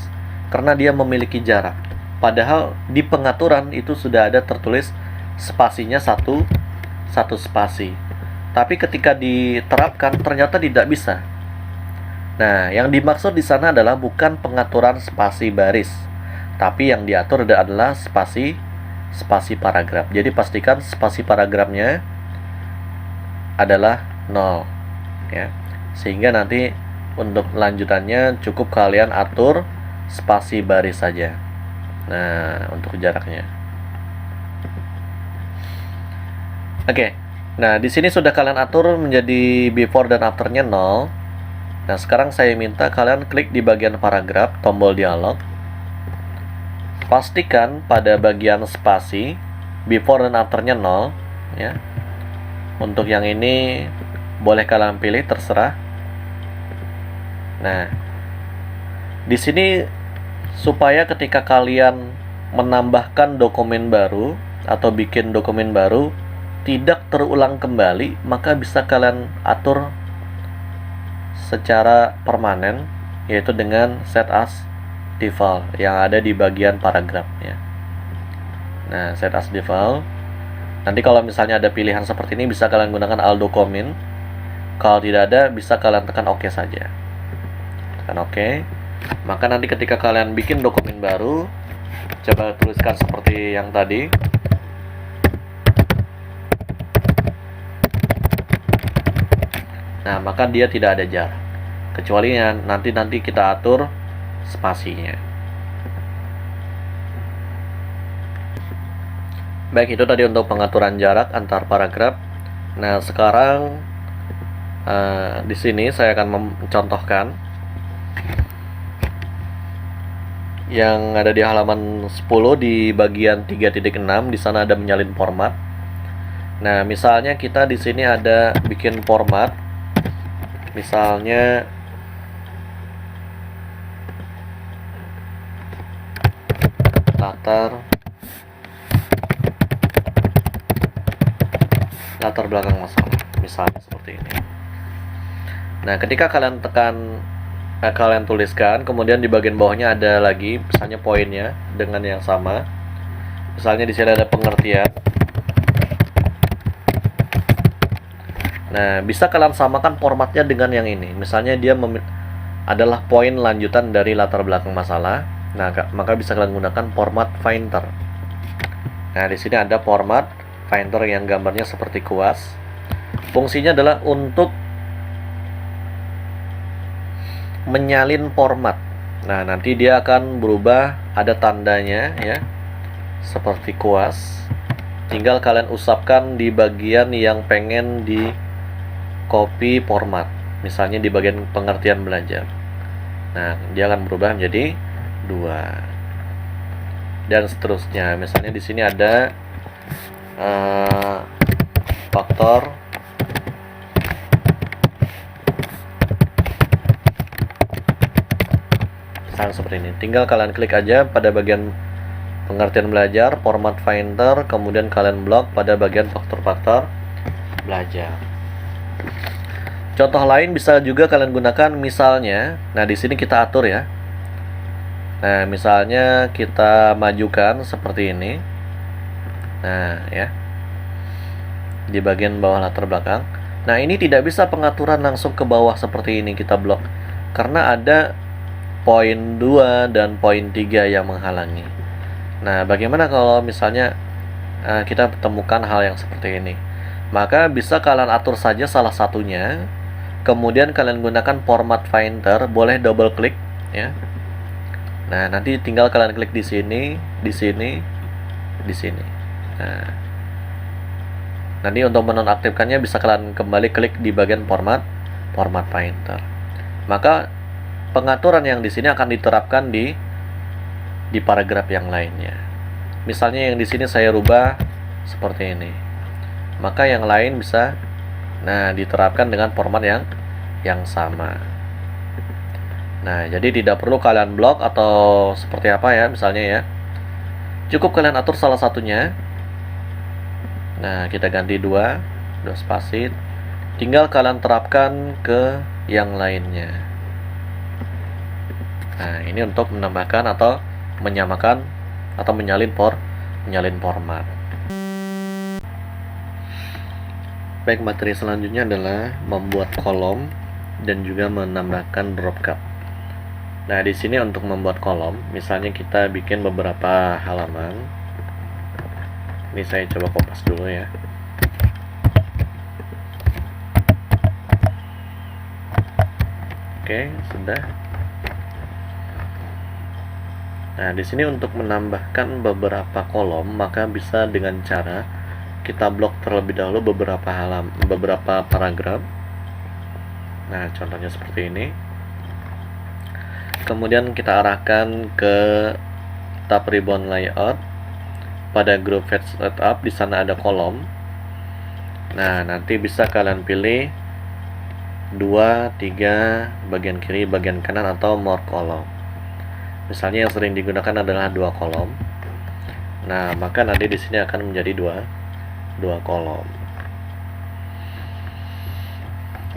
karena dia memiliki jarak. Padahal di pengaturan itu sudah ada tertulis spasinya satu spasi. Tapi ketika diterapkan ternyata tidak bisa. Nah, yang dimaksud di sana adalah bukan pengaturan spasi baris, tapi yang diatur adalah spasi paragraf. Jadi pastikan spasi paragrafnya adalah 0 ya. Sehingga nanti untuk lanjutannya cukup kalian atur spasi baris saja. Nah, untuk jaraknya. Oke. Nah, di sini sudah kalian atur menjadi before dan after-nya 0. Nah, sekarang saya minta kalian klik di bagian paragraf, tombol dialog. Pastikan pada bagian spasi before dan after-nya 0 ya. Untuk yang ini boleh kalian pilih, terserah. Nah, di sini supaya ketika kalian menambahkan dokumen baru atau bikin dokumen baru tidak terulang kembali, maka bisa kalian atur secara permanen, yaitu dengan set as default yang ada di bagian paragraf ya. Nah, set as default. Nanti kalau misalnya ada pilihan seperti ini bisa kalian gunakan all document. Kalau tidak ada bisa kalian tekan OK saja. Tekan OK. Maka nanti ketika kalian bikin dokumen baru, coba tuliskan seperti yang tadi. Nah, maka dia tidak ada jarak. Kecuali nanti kita atur spasinya. Baik, itu tadi untuk pengaturan jarak antar paragraf. Nah, sekarang di sini saya akan mencontohkan yang ada di halaman 10 di bagian 3.6. Di sana ada menyalin format. Nah, misalnya kita di sini ada bikin format, misalnya latar belakang masalah, misalnya seperti ini. Nah, ketika kalian kalian tuliskan, kemudian di bagian bawahnya ada lagi misalnya poinnya dengan yang sama. Misalnya di sini ada pengertian. Nah, bisa kalian samakan formatnya dengan yang ini. Misalnya dia adalah poin lanjutan dari latar belakang masalah. Nah, maka bisa kalian gunakan format Finder. Nah, di sini ada format Finder yang gambarnya seperti kuas. Fungsinya adalah untuk menyalin format. Nah, nanti dia akan berubah, ada tandanya ya, seperti kuas. Tinggal kalian usapkan di bagian yang pengen di copy format. Misalnya di bagian pengertian belajar. Nah, dia akan berubah menjadi 2. Dan seterusnya. Misalnya di sini ada faktor seperti ini. Tinggal kalian klik aja pada bagian pengertian belajar, format Finder, kemudian kalian blok pada bagian faktor-faktor belajar. Contoh lain bisa juga kalian gunakan misalnya, nah di sini kita atur ya. Nah, misalnya kita majukan seperti ini. Nah, ya. Di bagian bawah latar belakang. Nah, ini tidak bisa pengaturan langsung ke bawah seperti ini kita blok. Karena ada poin 2 dan poin 3 yang menghalangi. Nah, bagaimana kalau misalnya kita temukan hal yang seperti ini? Maka bisa kalian atur saja salah satunya. Kemudian kalian gunakan format Finder, boleh double klik ya. Nah, nanti tinggal kalian klik di sini, di sini, di sini. Nah, nanti untuk menonaktifkannya bisa kalian kembali klik di bagian format Finder. Maka pengaturan yang di sini akan diterapkan di paragraf yang lainnya. Misalnya yang di sini saya rubah seperti ini. Maka yang lain bisa diterapkan dengan format yang sama. Nah, jadi tidak perlu kalian blok atau seperti apa ya, misalnya ya. Cukup kalian atur salah satunya. Nah, kita ganti 2 spasi. Tinggal kalian terapkan ke yang lainnya. Nah, ini untuk menambahkan atau menyamakan atau menyalin format. Baik, materi selanjutnya adalah membuat kolom dan juga menambahkan drop cut. Nah, di sini untuk membuat kolom, misalnya kita bikin beberapa halaman. Ini saya coba kopas dulu ya. Oke, sudah. Nah, di sini untuk menambahkan beberapa kolom, maka bisa dengan cara kita blok terlebih dahulu beberapa paragraf. Nah, contohnya seperti ini. Kemudian kita arahkan ke tab ribbon layout. Pada group page setup di sana ada kolom. Nah, nanti bisa kalian pilih 2, 3, bagian kiri, bagian kanan, atau more kolom. Misalnya yang sering digunakan adalah 2 kolom. Nah, maka nanti di sini akan menjadi 2 kolom.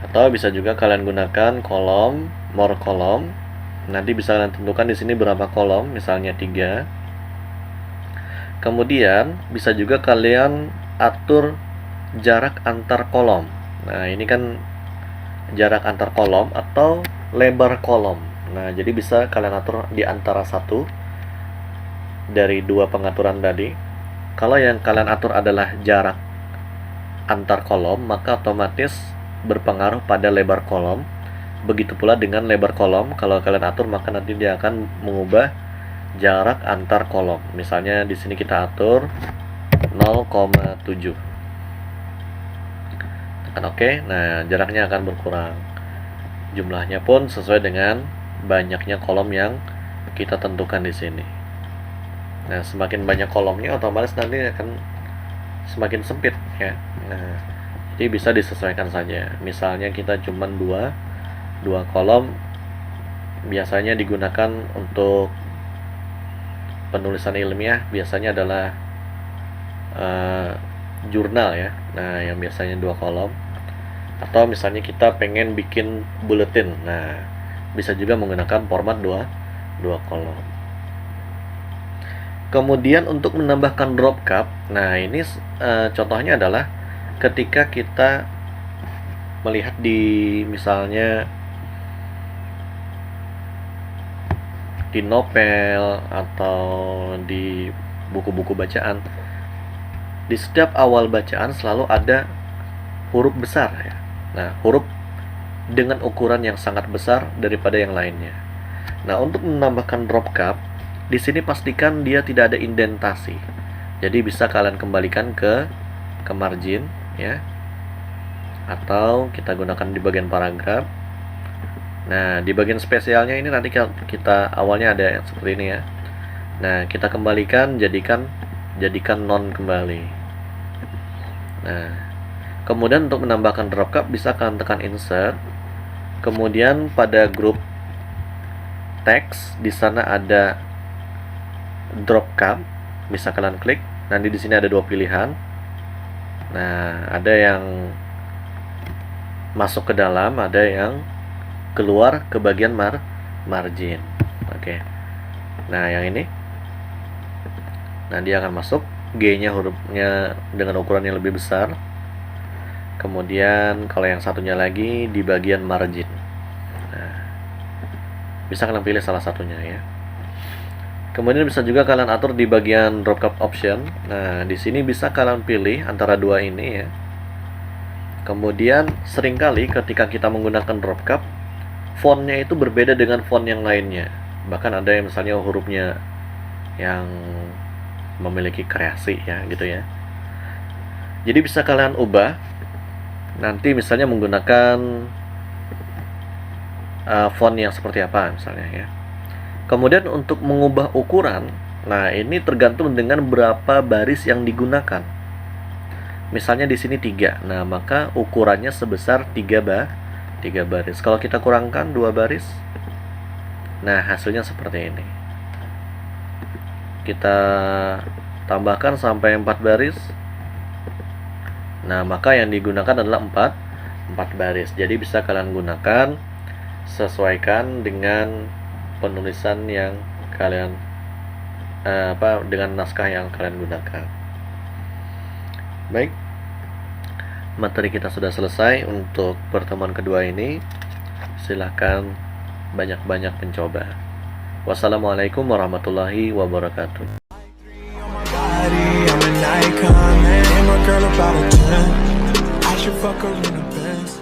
Atau bisa juga kalian gunakan kolom, more kolom. Nanti bisa kalian tentukan di sini berapa kolom, misalnya 3. Kemudian bisa juga kalian atur jarak antar kolom. Nah, ini kan jarak antar kolom atau lebar kolom. Nah, jadi bisa kalian atur di antara satu dari 2 pengaturan tadi. Kalau yang kalian atur adalah jarak antar kolom, maka otomatis berpengaruh pada lebar kolom. Begitu pula dengan lebar kolom, kalau kalian atur maka nanti dia akan mengubah jarak antar kolom. Misalnya di sini kita atur 0,7. Tekan OK. Nah, jaraknya akan berkurang. Jumlahnya pun sesuai dengan banyaknya kolom yang kita tentukan di sini. Nah, semakin banyak kolomnya otomatis nanti akan semakin sempit ya. Nah, jadi bisa disesuaikan saja. Misalnya kita cuma dua kolom, biasanya digunakan untuk penulisan ilmiah, biasanya adalah jurnal ya. Nah, yang biasanya 2 kolom. Atau misalnya kita pengen bikin buletin. Nah, bisa juga menggunakan format 2 kolom. Kemudian untuk menambahkan drop cap, nah ini contohnya adalah ketika kita melihat di misalnya di novel atau di buku-buku bacaan, di setiap awal bacaan selalu ada huruf besar ya. Nah, huruf dengan ukuran yang sangat besar daripada yang lainnya. Nah, untuk menambahkan drop cap, di sini pastikan dia tidak ada indentasi. Jadi bisa kalian kembalikan ke margin ya. Atau kita gunakan di bagian paragraf. Nah, di bagian spesialnya ini nanti kita awalnya ada yang seperti ini ya. Nah, kita kembalikan jadikan non kembali. Nah, kemudian untuk menambahkan drop cap bisa kalian tekan insert. Kemudian pada grup teks di sana ada drop cap, bisa kalian klik. Nanti di sini ada 2 pilihan. Nah, ada yang masuk ke dalam, ada yang keluar ke bagian margin. Oke. Nah, yang ini. Nah, dia akan masuk. G-nya hurufnya dengan ukuran yang lebih besar. Kemudian kalau yang satunya lagi di bagian margin. Nah, bisa kalian pilih salah satunya ya. Kemudian bisa juga kalian atur di bagian drop cap option. Nah, di sini bisa kalian pilih antara 2 ini ya. Kemudian seringkali ketika kita menggunakan drop cap, fontnya itu berbeda dengan font yang lainnya. Bahkan ada yang misalnya hurufnya yang memiliki kreasi ya gitu ya. Jadi bisa kalian ubah. Nanti misalnya menggunakan font yang seperti apa misalnya ya. Kemudian untuk mengubah ukuran, nah ini tergantung dengan berapa baris yang digunakan. Misalnya di sini 3, nah maka ukurannya sebesar 3 baris. Kalau kita kurangkan 2 baris, nah hasilnya seperti ini. Kita tambahkan sampai 4 baris. Nah, maka yang digunakan adalah 4 baris. Jadi bisa kalian gunakan, sesuaikan dengan penulisan yang kalian dengan naskah yang kalian gunakan. Baik, materi kita sudah selesai untuk pertemuan kedua ini. Silahkan banyak-banyak mencoba. Wassalamualaikum warahmatullahi wabarakatuh. I'm an icon, man. My girl about a 10. I should fuck her in a Benz.